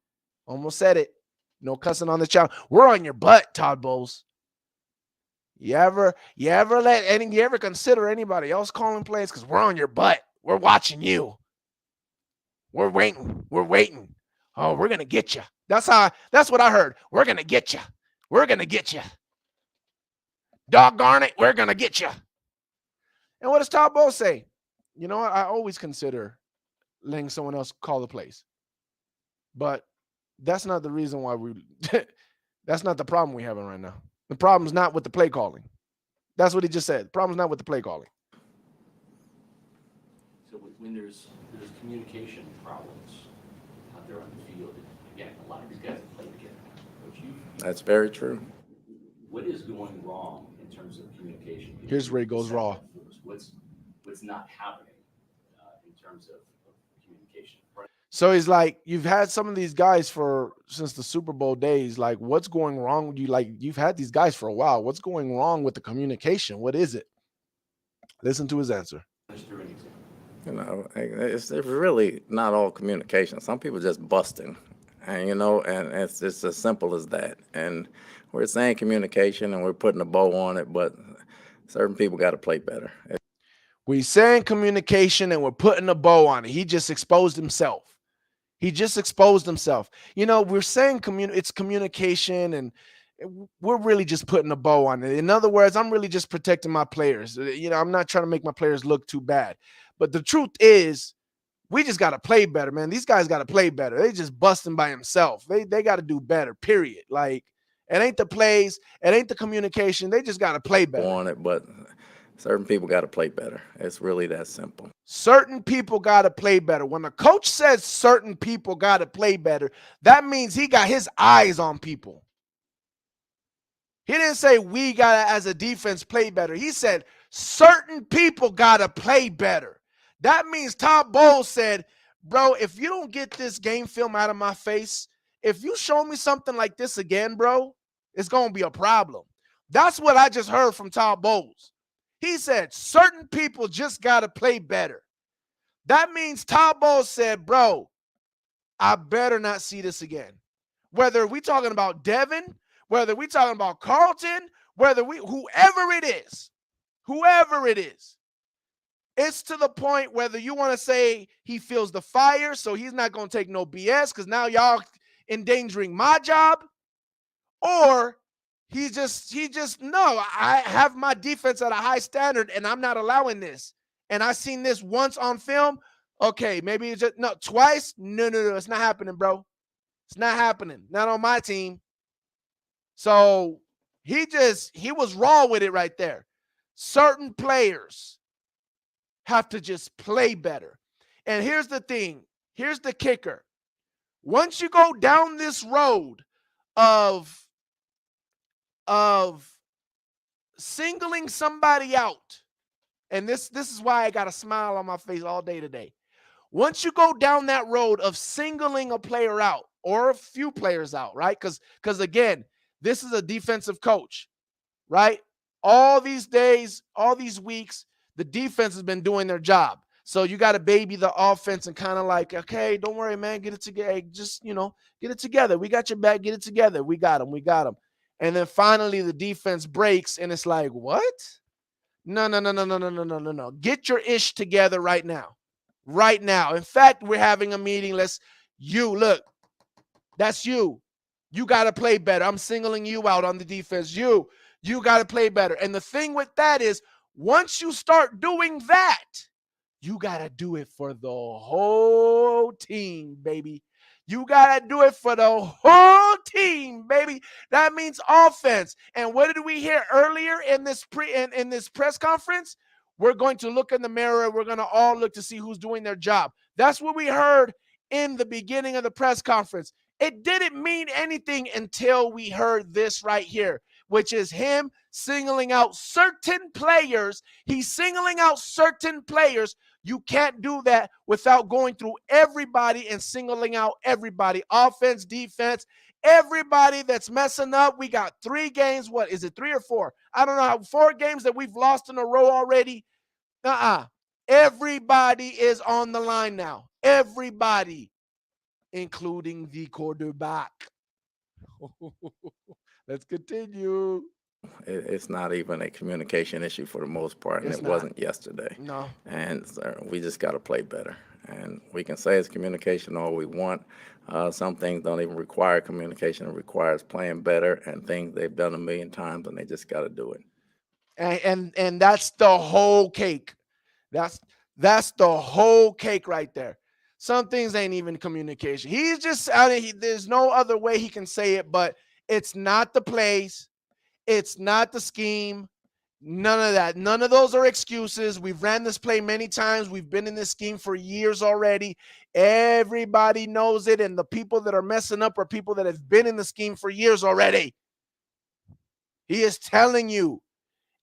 Almost said it. No cussing on the channel. We're on your butt, Todd Bowles. You ever consider anybody else calling plays? Because we're on your butt. We're watching you. We're waiting. We're waiting. Oh, we're gonna get you. That's what I heard. We're gonna get you. We're gonna get you. Doggone it, we're gonna get you. And what does Todd Bowles say? You know what? I always consider letting someone else call the plays. But that's not the reason why that's not the problem we're having right now. The problem's not with the play calling. That's what he just said. The problem's not with the play calling. So when there's communication problems out there on the field, again, a lot of these guys have played together. Coach, That's very true. what is going wrong in terms of communication? Here's where he goes raw. What's not happening in terms of communication? So he's like, you've had some of these guys since the Super Bowl days. Like, what's going wrong with you? Like, you've had these guys for a while. What's going wrong with the communication? What is it? Listen to his answer. You know, it's really not all communication. Some people just busting, and and it's just as simple as that. And we're saying communication, and we're putting a bow on it, but certain people got to play better. We're saying communication, and we're putting a bow on it. He just exposed himself. We're saying it's communication, and we're really just putting a bow on it. In other words, I'm really just protecting my players. I'm not trying to make my players look too bad. But the truth is, we just got to play better, man. These guys got to play better. They just busting by themselves. They got to do better, period. Like, it ain't the plays. It ain't the communication. They just got to play better. On it, but certain people got to play better. It's really that simple. Certain people got to play better. When a coach says certain people got to play better, that means he got his eyes on people. He didn't say we got to, as a defense, play better. He said certain people got to play better. That means Todd Bowles said, bro, if you don't get this game film out of my face, if you show me something like this again, bro, it's going to be a problem. That's what I just heard from Todd Bowles. He said certain people just got to play better. That means Todd Bowles said, bro, I better not see this again. Whether we talking about Devin, whether we talking about Carlton, whoever it is, it's to the point whether you want to say he feels the fire, so he's not going to take no BS because now y'all endangering my job, or he just no, I have my defense at a high standard and I'm not allowing this. And I seen this once on film. Okay, maybe it's just no twice. No, it's not happening, bro. It's not happening. Not on my team. So he was raw with it right there. Certain players have to just play better. And here's the thing. Here's the kicker. Once you go down this road of singling somebody out, and this is why I got a smile on my face all day today. Once you go down that road of singling a player out or a few players out, right? Because again, this is a defensive coach, right? All these days, all these weeks, the defense has been doing their job. So you got to baby the offense and kind of like, okay, don't worry, man, get it together. Just, get it together. We got your back. Get it together. We got them. And then finally the defense breaks and it's like, what? No. Get your ish together right now. Right now. In fact, we're having a meeting. Look, that's you. You got to play better. I'm singling you out on the defense. You got to play better. And the thing with that is, once you start doing that, you got to do it for the whole team, baby. You got to do it for the whole team, baby. That means offense. And what did we hear earlier in this in this press conference? We're going to look in the mirror. We're going to all look to see who's doing their job. That's what we heard in the beginning of the press conference. It didn't mean anything until we heard this right here, which is him singling out certain players. He's singling out certain players. You can't do that without going through everybody and singling out everybody. Offense, defense, everybody that's messing up. We got 3 games. What is it, 3 or 4? I don't know how 4 games that we've lost in a row already. Everybody is on the line now. Everybody, including the quarterback. Let's continue. It's not even a communication issue for the most part, and It's it not. wasn't yesterday. No. And so we just got to play better. And we can say it's communication all we want. Some things don't even require communication. It requires playing better and things they've done a million times, and they just got to do it. And that's the whole cake. That's that's the whole cake right there. Some things ain't even communication. He's just, there's no other way he can say it, but it's not the plays. It's not the scheme. None of that. None of those are excuses. We've ran this play many times. We've been in this scheme for years already. Everybody knows it. And the people that are messing up are people that have been in the scheme for years already. He is telling you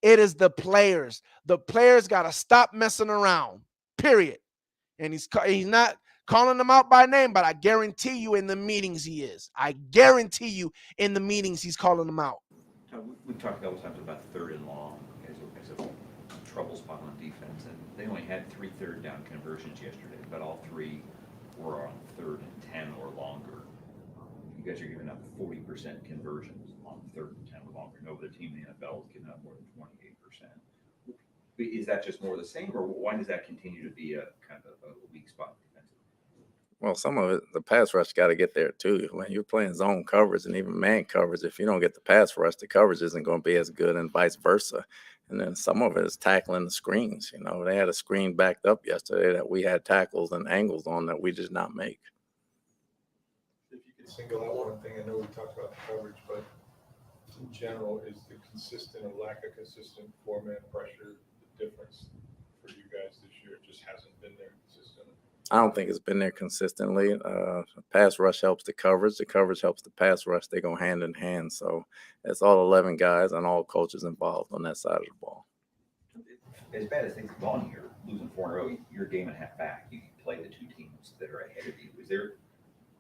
it is the players. The players got to stop messing around, period. And he's not calling them out by name, but I guarantee you in the meetings he is. I guarantee you in the meetings he's calling them out. We've talked a couple times about third and long as a trouble spot on defense, and they only had 3 third-down conversions yesterday, but all 3 were on 3rd and 10 or longer. You guys are giving up 40% conversions on 3rd and 10 or longer. No other team in the NFL is giving up more than 28%. Is that just more of the same, or why does that continue to be a kind of a weak spot defensively? Well, some of it, the pass rush got to get there too. When you're playing zone coverage and even man coverage, if you don't get the pass rush, the coverage isn't going to be as good, and vice versa. And then some of it is tackling the screens. You know, they had a screen backed up yesterday that we had tackles and angles on that we did not make. If you could single out one thing, I know we talked about the coverage, but in general, is the consistent or lack of consistent 4-man pressure the difference for you guys this year? It just hasn't been there consistently. I don't think it's been there consistently. Pass rush helps the coverage. The coverage helps the pass rush. They go hand in hand. So it's all 11 guys and all coaches involved on that side of the ball. As bad as things have gone here, losing 4 in a row, you're a game and a half back. You play the 2 teams that are ahead of you. Is there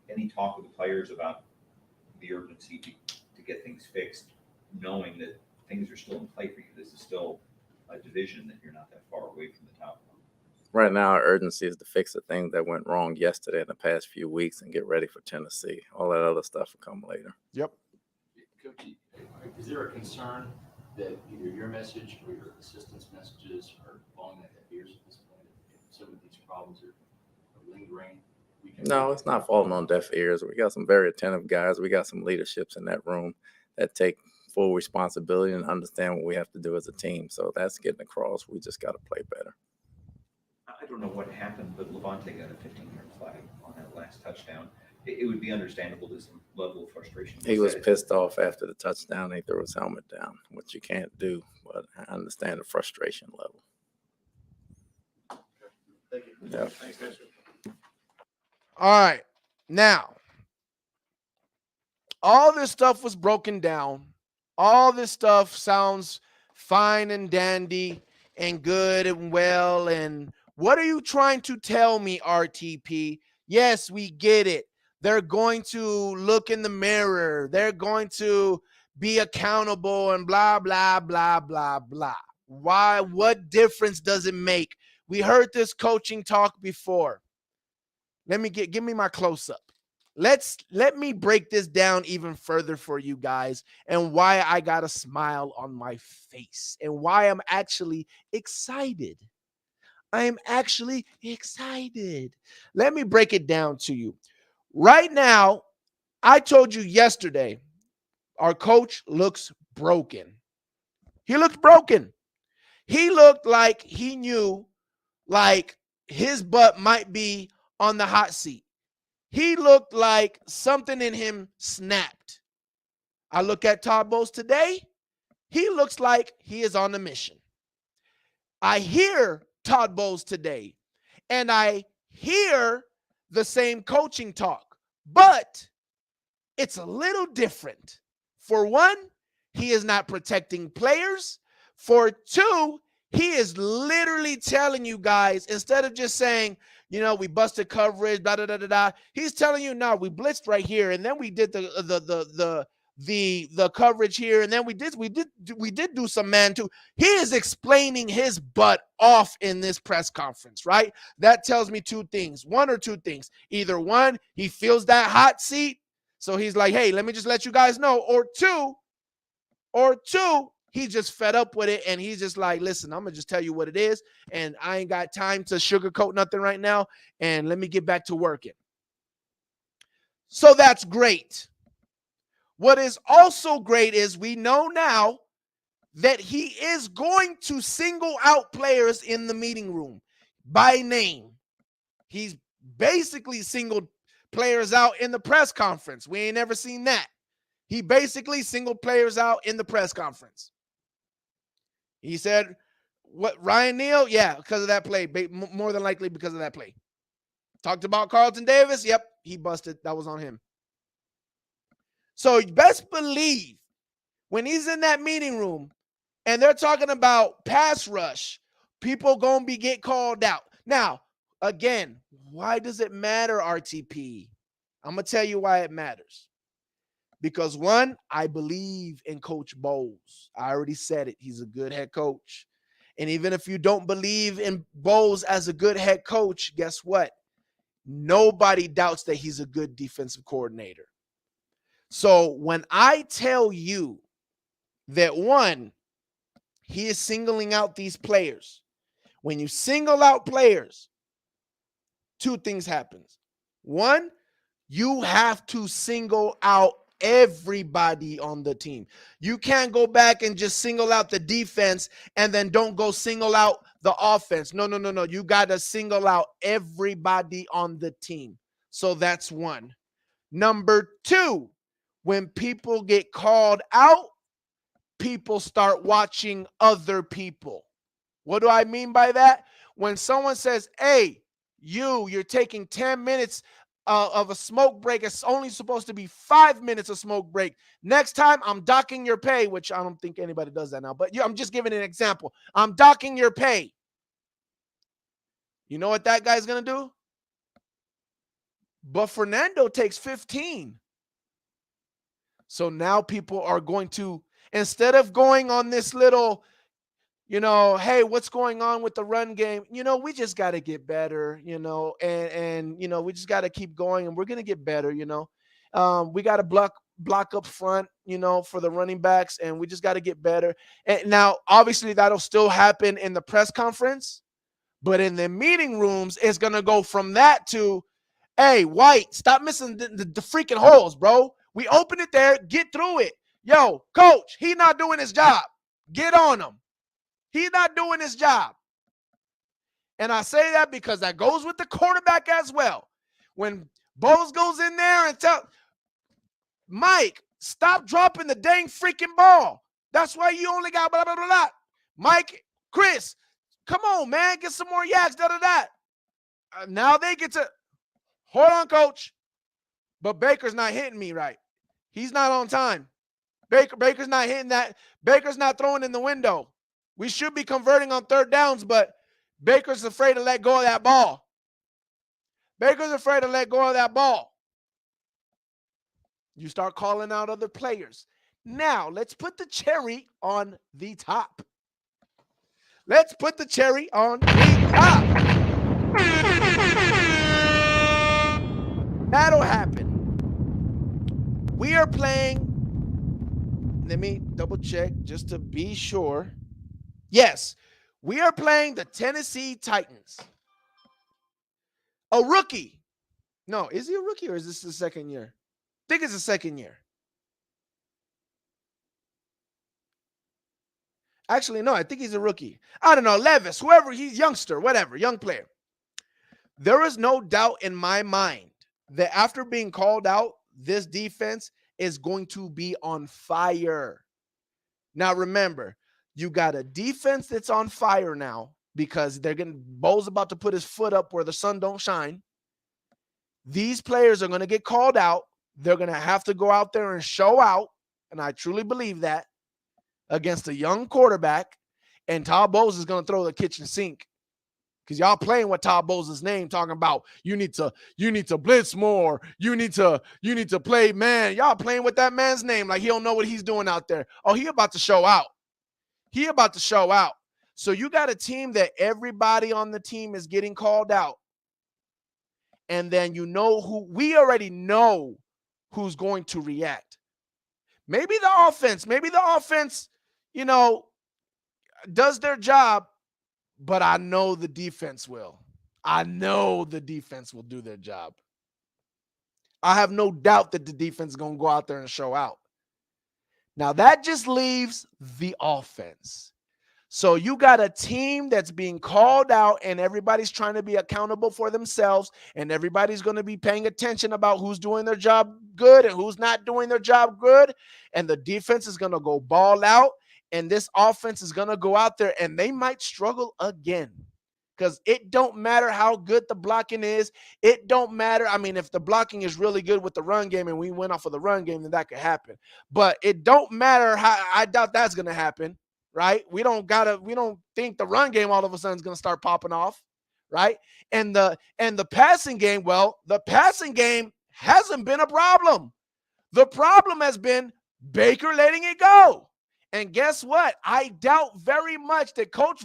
any talk with the players about the urgency to get things fixed, knowing that things are still in play for you? This is still a division that you're not that far away from the top one. Right now, our urgency is to fix the things that went wrong yesterday in the past few weeks and get ready for Tennessee. All that other stuff will come later. Yep. Coach, is there a concern that either your message or your assistant's messages are falling at the ears at this point? If some of these problems are lingering? No, it's not falling on deaf ears. We got some very attentive guys. We got some leaderships in that room that take full responsibility and understand what we have to do as a team. So that's getting across. We just got to play better. I don't know what happened, but Levante got a 15-yard flag on that last touchdown. It would be understandable to some level of frustration. He was pissed off after the touchdown. He threw his helmet down, which you can't do, but I understand the frustration level. Thank you. Yeah. Thanks, guys. All right. Now, all this stuff was broken down. All this stuff sounds fine and dandy and good and well. And what are you trying to tell me, RTP? Yes, we get it. They're going to look in the mirror. They're going to be accountable and blah, blah, blah, blah, blah. Why? What difference does it make? We heard this coaching talk before. Give me my close up. Let me break this down even further for you guys and why I got a smile on my face and why I'm actually excited. I am actually excited. Let me break it down to you. Right now, I told you yesterday, our coach looks broken. He looked broken. He looked like he knew like his butt might be on the hot seat. He looked like something in him snapped. I look at Todd Bowles today. He looks like he is on a mission. I hear Todd Bowles today, and I hear the same coaching talk, but it's a little different. For one, he is not protecting players. For two, he is literally telling you guys, instead of just saying, we busted coverage, blah, blah, blah, blah, blah, he's telling you, no, we blitzed right here, and then we did the coverage here, and then we did do some man too. He is explaining his butt off in this press conference, right? That tells me one or two things. Either one, he feels that hot seat, so he's like, hey, let me just let you guys know. Or two, he just fed up with it, and he's just like, listen, I'm gonna just tell you what it is, and I ain't got time to sugarcoat nothing right now, and let me get back to working. So that's great. What is also great is we know now that he is going to single out players in the meeting room by name. He's basically singled players out in the press conference. We ain't never seen that. He basically singled players out in the press conference. He said, what, Ryan Neal? Yeah, because of that play. More than likely because of that play. Talked about Carlton Davis? Yep, he busted. That was on him. So you best believe when he's in that meeting room and they're talking about pass rush, people going to get called out. Now, again, why does it matter, RTP? I'm going to tell you why it matters. Because one, I believe in Coach Bowles. I already said it. He's a good head coach. And even if you don't believe in Bowles as a good head coach, guess what? Nobody doubts that he's a good defensive coordinator. So when I tell you that, one, he is singling out these players. When you single out players, two things happen. One, you have to single out everybody on the team. You can't go back and just single out the defense and then don't go single out the offense. No. You got to single out everybody on the team. So that's one. Number two, when people get called out, people start watching other people. What do I mean by that? When someone says, hey, you're taking 10 minutes of a smoke break. It's only supposed to be 5 minutes of smoke break. Next time, I'm docking your pay, which I don't think anybody does that now. But I'm just giving an example. I'm docking your pay. You know what that guy's going to do? But Fernando takes 15. So now people are going to, instead of going on this little, hey, what's going on with the run game? We just got to get better, and we just got to keep going, and we're going to get better, we got to block up front, for the running backs, and we just got to get better. And now, obviously, that'll still happen in the press conference, but in the meeting rooms, it's going to go from that to, hey, White, stop missing the freaking holes, bro. We open it there, get through it. Yo, coach, he's not doing his job. Get on him. He's not doing his job. And I say that because that goes with the quarterback as well. When Bowles goes in there and tell Mike, stop dropping the dang freaking ball. That's why you only got blah, blah, blah, blah. Mike, Chris, come on, man, get some more yaks, da. Now they get to, hold on, coach. But Baker's not hitting me right. He's not on time. Baker's not hitting that. Baker's not throwing in the window. We should be converting on third downs, but Baker's afraid to let go of that ball. Baker's afraid to let go of that ball. You start calling out other players. Now, let's put the cherry on the top. Let's put the cherry on the top. That'll happen. We are playing, let me double check just to be sure. Yes, we are playing the Tennessee Titans. A rookie. No, is he a rookie or is this the second year? I think it's the second year. Actually, no, I think he's a rookie. I don't know, Levis, whoever, he's youngster, whatever, young player. There is no doubt in my mind that after being called out, this defense is going to be on fire. Now, remember, you got a defense that's on fire now because Bo's about to put his foot up where the sun don't shine. These players are going to get called out. They're going to have to go out there and show out, and I truly believe that, against a young quarterback, and Todd Bowles is going to throw the kitchen sink. Because y'all playing with Todd Bowles' name, talking about you need to blitz more, you need to play man. Y'all playing with that man's name like he don't know what he's doing out there. Oh, he about to show out. He about to show out. So you got a team that everybody on the team is getting called out. And then we already know who's going to react. Maybe the offense, does their job, but I know the defense will. I know the defense will do their job. I have no doubt that the defense is going to go out there and show out. Now, that just leaves the offense. So you got a team that's being called out, and everybody's trying to be accountable for themselves, and everybody's going to be paying attention about who's doing their job good and who's not doing their job good. And the defense is going to go ball out, and this offense is going to go out there, and they might struggle again. Because it don't matter how good the blocking is. It don't matter. I mean, if the blocking is really good with the run game and we went off of the run game, then that could happen. But it don't matter how. I doubt that's going to happen, right? We don't think the run game all of a sudden is going to start popping off, right? And the passing game, well, the passing game hasn't been a problem. The problem has been Baker letting it go. And guess what? I doubt very much that Coach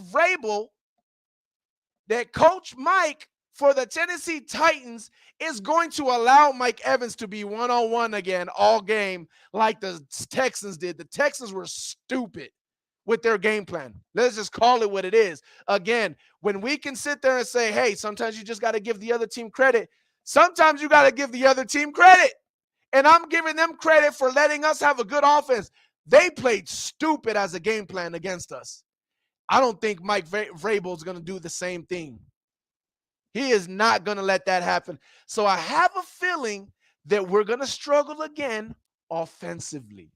Mike for the Tennessee Titans is going to allow Mike Evans to be one-on-one again all game like the Texans did. The Texans were stupid with their game plan. Let's just call it what it is. Again, when we can sit there and say, hey, sometimes you just got to give the other team credit. Sometimes you got to give the other team credit. And I'm giving them credit for letting us have a good offense. They played stupid as a game plan against us. I don't think Mike Vrabel is going to do the same thing. He is not going to let that happen. So I have a feeling that we're going to struggle again offensively.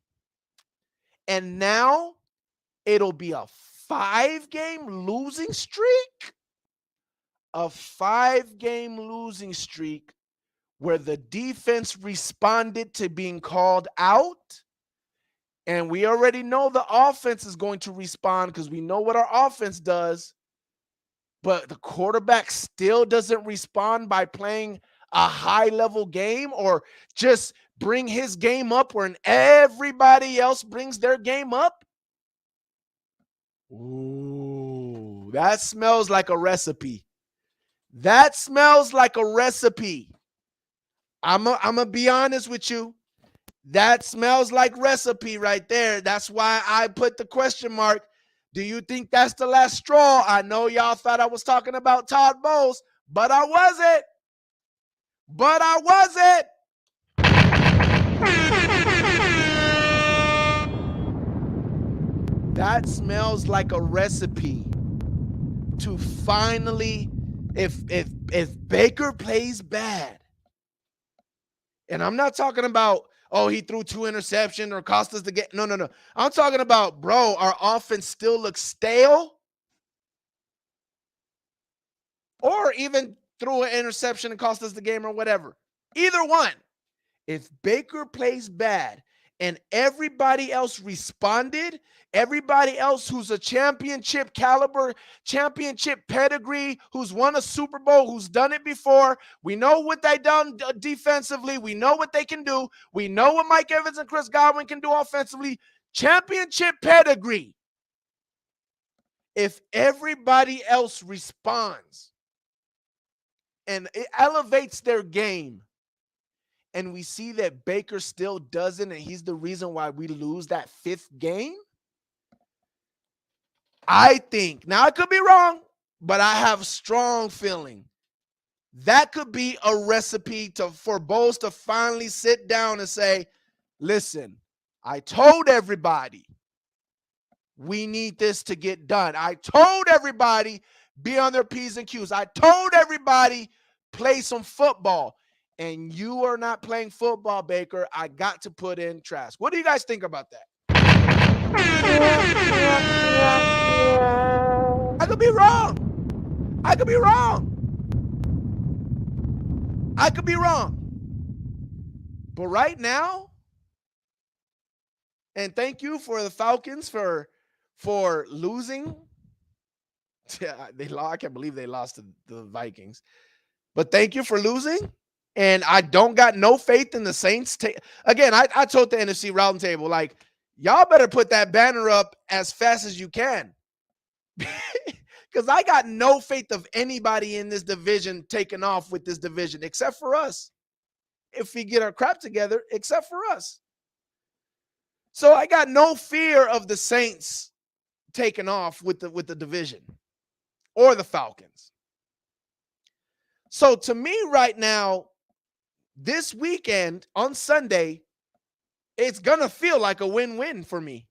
And now it'll be a 5-game losing streak. A 5-game losing streak where the defense responded to being called out. And we already know the offense is going to respond because we know what our offense does. But the quarterback still doesn't respond by playing a high-level game or just bring his game up when everybody else brings their game up. Ooh, that smells like a recipe. That smells like a recipe. I'm going to be honest with you. That smells like recipe right there. That's why I put the question mark. Do you think that's the last straw? I know y'all thought I was talking about Todd Bowles, but I wasn't. That smells like a recipe to finally, if Baker plays bad, and I'm not talking about, oh, he threw 2 interceptions or cost us the game. No. I'm talking about, bro, our offense still looks stale. Or even threw an interception and cost us the game or whatever. Either one. If Baker plays bad and everybody else responded, everybody else who's a championship caliber, championship pedigree, who's won a Super Bowl, who's done it before, we know what they done defensively, we know what they can do, we know what Mike Evans and Chris Godwin can do offensively, championship pedigree. If everybody else responds and it elevates their game, and we see that Baker still doesn't, and he's the reason why we lose that 5th game, I think, now I could be wrong, but I have a strong feeling that could be a recipe for Bowles to finally sit down and say, listen, I told everybody we need this to get done. I told everybody be on their P's and Q's. I told everybody play some football. And you are not playing football, Baker. I got to put in Trask. What do you guys think about that? I could be wrong. I could be wrong. But right now, and thank you for the Falcons for losing. Yeah, they lost. I can't believe they lost to the Vikings. But thank you for losing. And I don't got no faith in the Saints. Again, I told the NFC round table, like, y'all better put that banner up as fast as you can. Because I got no faith of anybody in this division taking off with this division, except for us. If we get our crap together, except for us. So I got no fear of the Saints taking off with the division or the Falcons. So to me right now, this weekend on Sunday, it's going to feel like a win-win for me.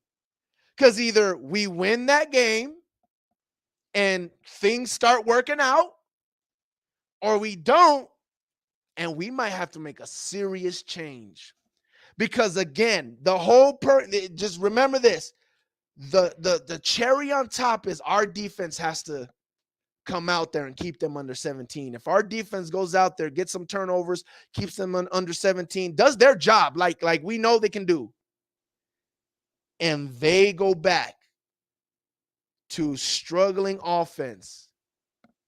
Because either we win that game and things start working out, or we don't, and we might have to make a serious change. Because again, the whole just remember this. The cherry on top is our defense has to come out there and keep them under 17. If our defense goes out there, gets some turnovers, keeps them under 17, does their job like we know they can do, and they go back to struggling offense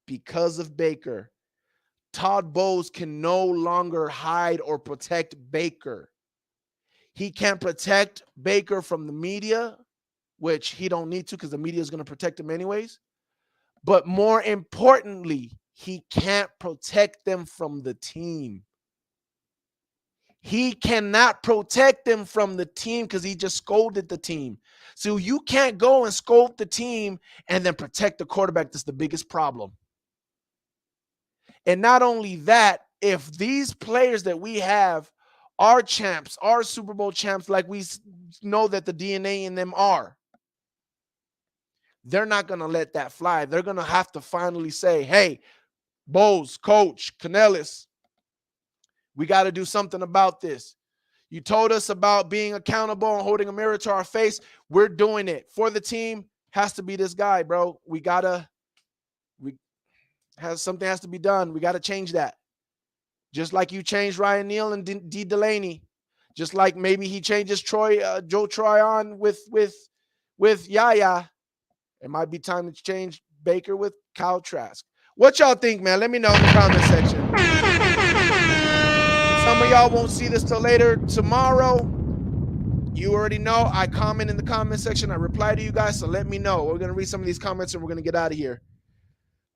because of Baker, Todd Bowles can no longer hide or protect Baker. He can't protect Baker from the media, which he don't need to because the media is going to protect him anyways. But more importantly, he can't protect them from the team. He cannot protect them from the team because he just scolded the team. So you can't go and scold the team and then protect the quarterback. That's the biggest problem. And not only that, if these players that we have are champs, are Super Bowl champs, like we know that the DNA in them are, they're not going to let that fly. They're going to have to finally say, hey, Bowles, Coach, Canellis, we got to do something about this. You told us about being accountable and holding a mirror to our face. We're doing it. For the team, has to be this guy, bro. Something has to be done. We got to change that. Just like you changed Ryan Neal and D. Delaney. Just like maybe he changes Joe Tryon with Yaya. It might be time to change Baker with Kyle Trask. What y'all think, man? Let me know in the comment section. Some of y'all won't see this till later tomorrow. You already know. I comment in the comment section. I reply to you guys, so let me know. We're going to read some of these comments and we're going to get out of here.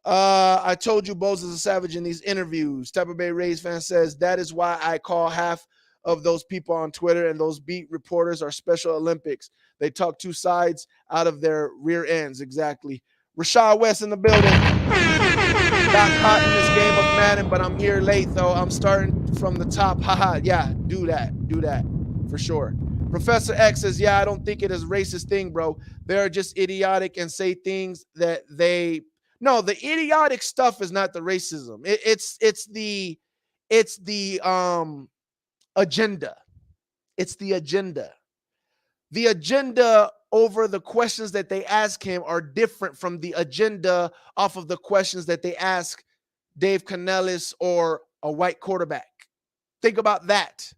I told you Bowles is a savage in these interviews. Tampa Bay Rays fan says, that is why I call half of those people on Twitter and those beat reporters are Special Olympics. They talk two sides out of their rear ends. Exactly. Rashad West in the building. Got caught in this game of Madden, but I'm here late, though. I'm starting from the top. Haha. Yeah, do that. For sure. Professor X says, yeah, I don't think it is a racist thing, bro. They're just idiotic and say things that they... No, the idiotic stuff is not the racism. It's the agenda. It's the agenda. The agenda over the questions that they ask him are different from the agenda off of the questions that they ask Dave Canellis or a white quarterback. Think about that.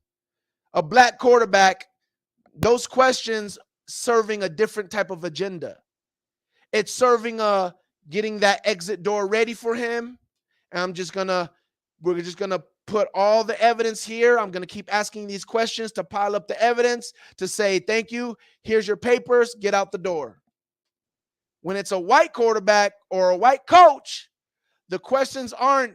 A black quarterback, those questions serving a different type of agenda. It's serving getting that exit door ready for him. And we're just going to put all the evidence here. I'm going to keep asking these questions to pile up the evidence to say, thank you. Here's your papers. Get out the door. When it's a white quarterback or a white coach, the questions aren't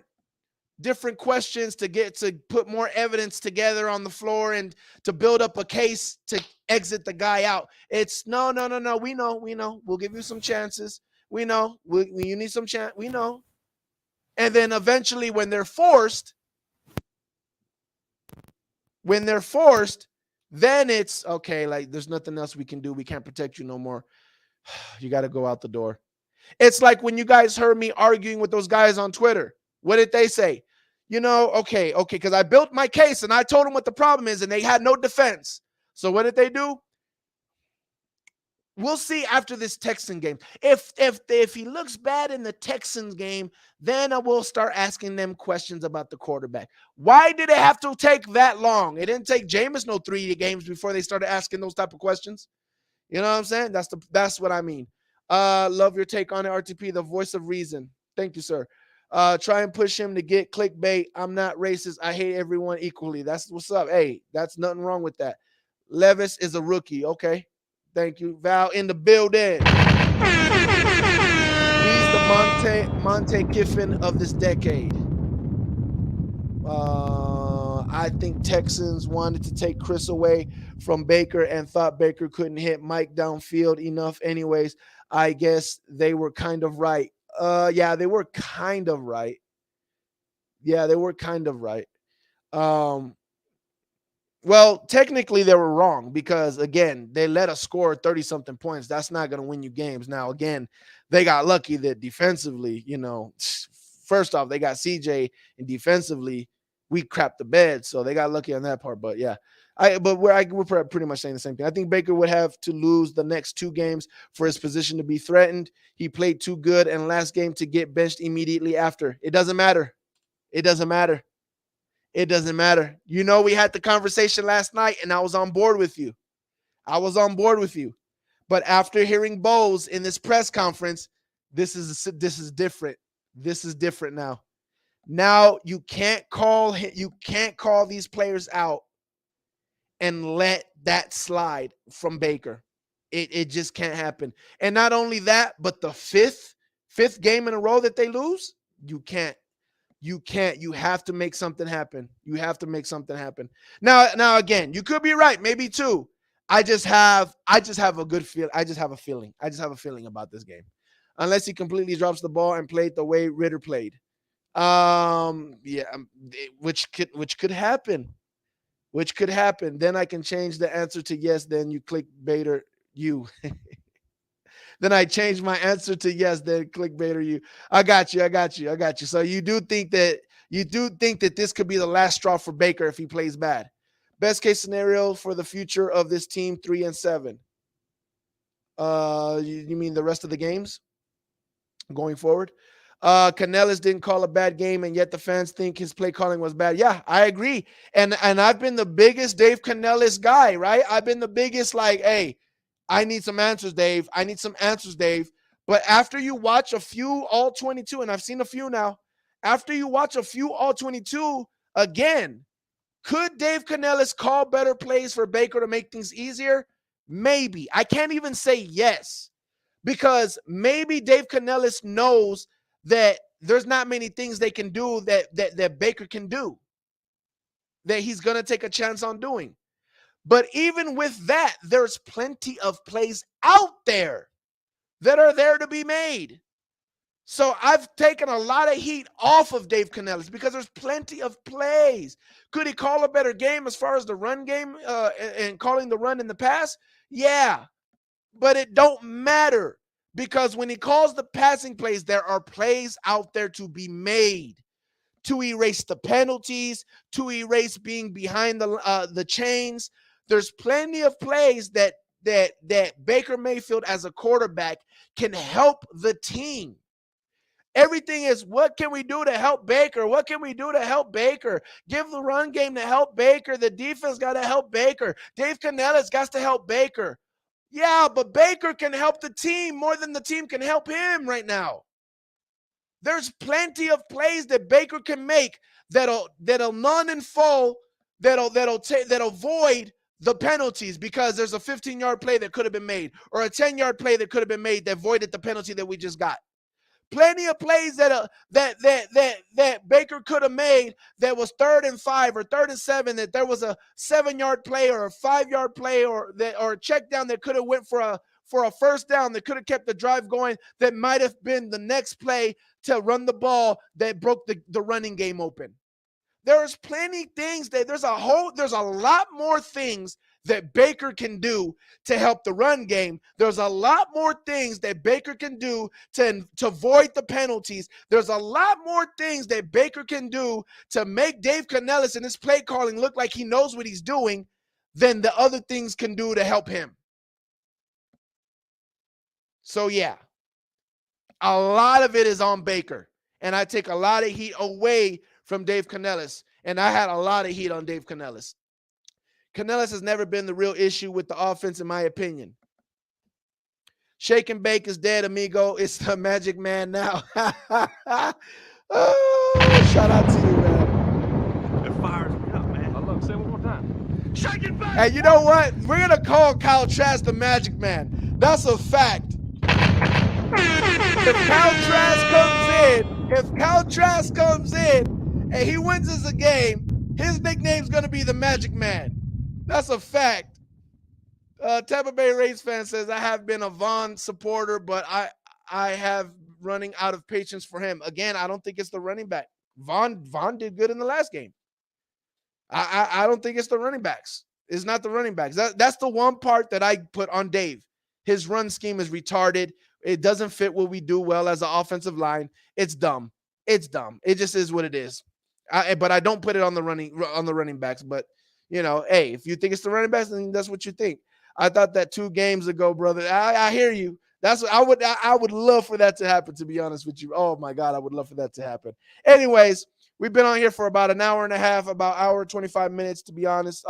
different questions to get to put more evidence together on the floor and to build up a case to exit the guy out. It's no. We know. We'll give you some chances. We know. You need some chance. We know. And then eventually when they're forced, then it's okay. Like there's nothing else we can do. We can't protect you no more. You got to go out the door. It's like when you guys heard me arguing with those guys on Twitter. What did they say? Okay, because I built my case and I told them what the problem is and they had no defense. So what did they do? We'll see after this Texan game. If he looks bad in the Texans game, then I will start asking them questions about the quarterback. Why did it have to take that long? It didn't take Jameis no 3 games before they started asking those type of questions. You know what I'm saying? That's what I mean. Love your take on it, RTP, the voice of reason. Thank you, sir. Try and push him to get clickbait. I'm not racist. I hate everyone equally. That's what's up. Hey, that's nothing wrong with that. Levis is a rookie. Okay. Thank you. Val in the building. He's the Monte Kiffin of this decade. I think Texans wanted to take Chris away from Baker and thought Baker couldn't hit Mike downfield enough. Anyways, I guess they were kind of right. Yeah, they were kind of right. Yeah, they were kind of right. Well, technically they were wrong because again, they let us score 30 something points. That's not going to win you games. Now, again, they got lucky that defensively, first off, they got CJ and defensively we crapped the bed. So they got lucky on that part. But yeah, we're pretty much saying the same thing. I think Baker would have to lose the next 2 games for his position to be threatened. He played too good and last game to get benched immediately after. It doesn't matter. It doesn't matter. It doesn't matter. We had the conversation last night and I was on board with you. But after hearing Bowles in this press conference, this is different. This is different now. Now you can't call these players out and let that slide from Baker. It just can't happen. And not only that, but the fifth game in a row that they lose, you can't. You have to make something happen. Now again, you could be right, maybe 2. I just have a good feel. I just have a feeling about this game. Unless he completely drops the ball and played the way Ritter played. Which could happen. Then I can change the answer to yes, then you click Bader you. Then I changed my answer to yes, then click Bader you. I got you. So you do think that this could be the last straw for Baker if he plays bad. Best case scenario for the future of this team, 3-7. You mean the rest of the games going forward? Canellis didn't call a bad game, and yet the fans think his play calling was bad. Yeah, I agree. And I've been the biggest Dave Canellis guy, right? I've been the biggest hey, I need some answers, Dave. But after you watch a few all 22, and I've seen a few now, after you watch a few all 22, again, could Dave Canellis call better plays for Baker to make things easier? Maybe. I can't even say yes, because maybe Dave Canellis knows that there's not many things they can do that Baker can do, that he's going to take a chance on doing. But even with that, there's plenty of plays out there that are there to be made. So I've taken a lot of heat off of Dave Canellis because there's plenty of plays. Could he call a better game as far as the run game and calling the run in the pass? Yeah, but it don't matter, because when he calls the passing plays, there are plays out there to be made to erase the penalties, to erase being behind the chains. There's plenty of plays that Baker Mayfield as a quarterback can help the team. Everything is, what can we do to help Baker? Give the run game to help Baker. The defense got to help Baker. Dave Canellis got to help Baker. Yeah, but Baker can help the team more than the team can help him right now. There's plenty of plays that Baker can make that'll none and full, that'll void the penalties, because there's a 15-yard play that could have been made, or a 10-yard play that could have been made that voided the penalty that we just got. Plenty of plays that Baker could have made that was 3rd and 5 or 3rd and 7, that there was a 7-yard play or a 5-yard play or a check down that could have went for a first down, that could have kept the drive going, that might have been the next play to run the ball that broke the running game open. There's plenty things there's a lot more things that Baker can do to help the run game. There's a lot more things that Baker can do to void the penalties. There's a lot more things that Baker can do to make Dave Canellis and his play calling look like he knows what he's doing than the other things can do to help him. So, yeah, a lot of it is on Baker. And I take a lot of heat away from Dave Canellis. And I had a lot of heat on Dave Canellis. Canellis has never been the real issue with the offense, in my opinion. Shake and bake is dead, amigo. It's the Magic Man now. Oh, shout out to you, man. It fires me up, man. I love it. Say it one more time. Shake it back. Hey, you know what? We're going to call Kyle Trask the Magic Man. That's a fact. If Kyle Trask comes in and he wins us a game, his nickname's going to be the Magic Man. That's a fact. Tampa Bay Rays fan says, I have been a Vaughn supporter, but I have running out of patience for him. Again, I don't think it's the running back. Vaughn did good in the last game. I don't think it's the running backs. It's not the running backs. That's the one part that I put on Dave. His run scheme is retarded. It doesn't fit what we do well as an offensive line. It's dumb. It's dumb. It just is what it is. But I don't put it on the running backs. But, you know, hey, if you think it's the running backs, then that's what you think. I thought that 2 games ago, brother. I hear you. That's what I would love for that to happen, to be honest with you. Oh my God, I would love for that to happen. Anyways, we've been on here for about an hour and a half, about hour 25 minutes, to be honest.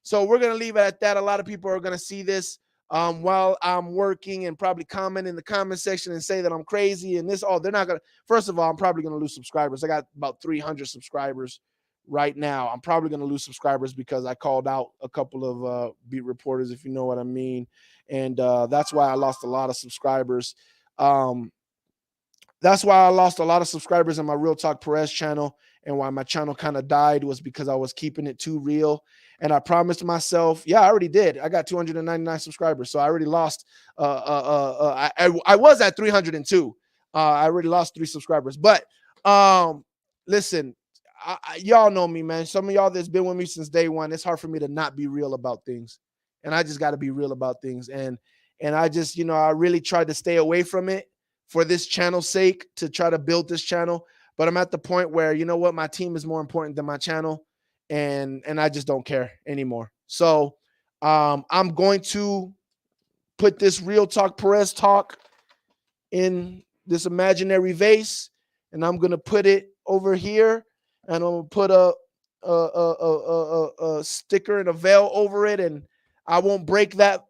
So we're gonna leave it at that. A lot of people are gonna see this while I'm working and probably comment in the comment section and say that I'm crazy and this. Oh, they're not gonna. First of all, I'm probably gonna lose subscribers. I got about 300 subscribers right now. I'm probably going to lose subscribers because I called out a couple of beat reporters, if you know what I mean. And that's why I lost a lot of subscribers. That's why I lost a lot of subscribers in my Real Talk Perez channel, and why my channel kind of died was because I was keeping it too real. And I promised myself, yeah, I already did. I got 299 subscribers, so I already lost. I was at 302. I already lost 3 subscribers. But listen, y'all know me, man. Some of y'all that's been with me since day one, it's hard for me to not be real about things. And I just got to be real about things. And I just, I really tried to stay away from it for this channel's sake, to try to build this channel. But I'm at the point where, you know what, my team is more important than my channel. And I just don't care anymore. So I'm going to put this Real Talk Perez talk in this imaginary vase, and I'm going to put it over here. And I'm gonna put a sticker and a veil over it, and I won't break that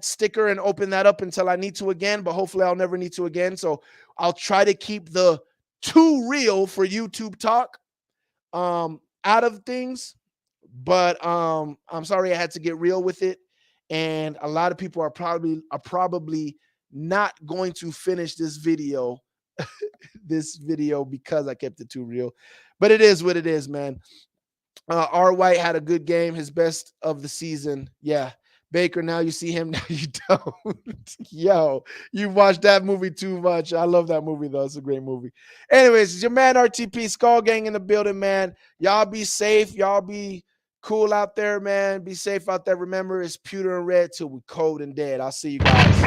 sticker and open that up until I need to again. But hopefully, I'll never need to again. So I'll try to keep the too real for YouTube talk out of things. But I'm sorry I had to get real with it, and a lot of people are probably not going to finish this video. Because I kept it too real. But it is what it is, man. R. White had a good game, his best of the season. Yeah. Baker, now you see him, now you don't. Yo, you watched that movie too much. I love that movie, though. It's a great movie. Anyways, it's your man RTP, Skull Gang in the building, man. Y'all be safe. Y'all be cool out there, man. Be safe out there. Remember, it's pewter and red till we cold and dead. I'll see you guys.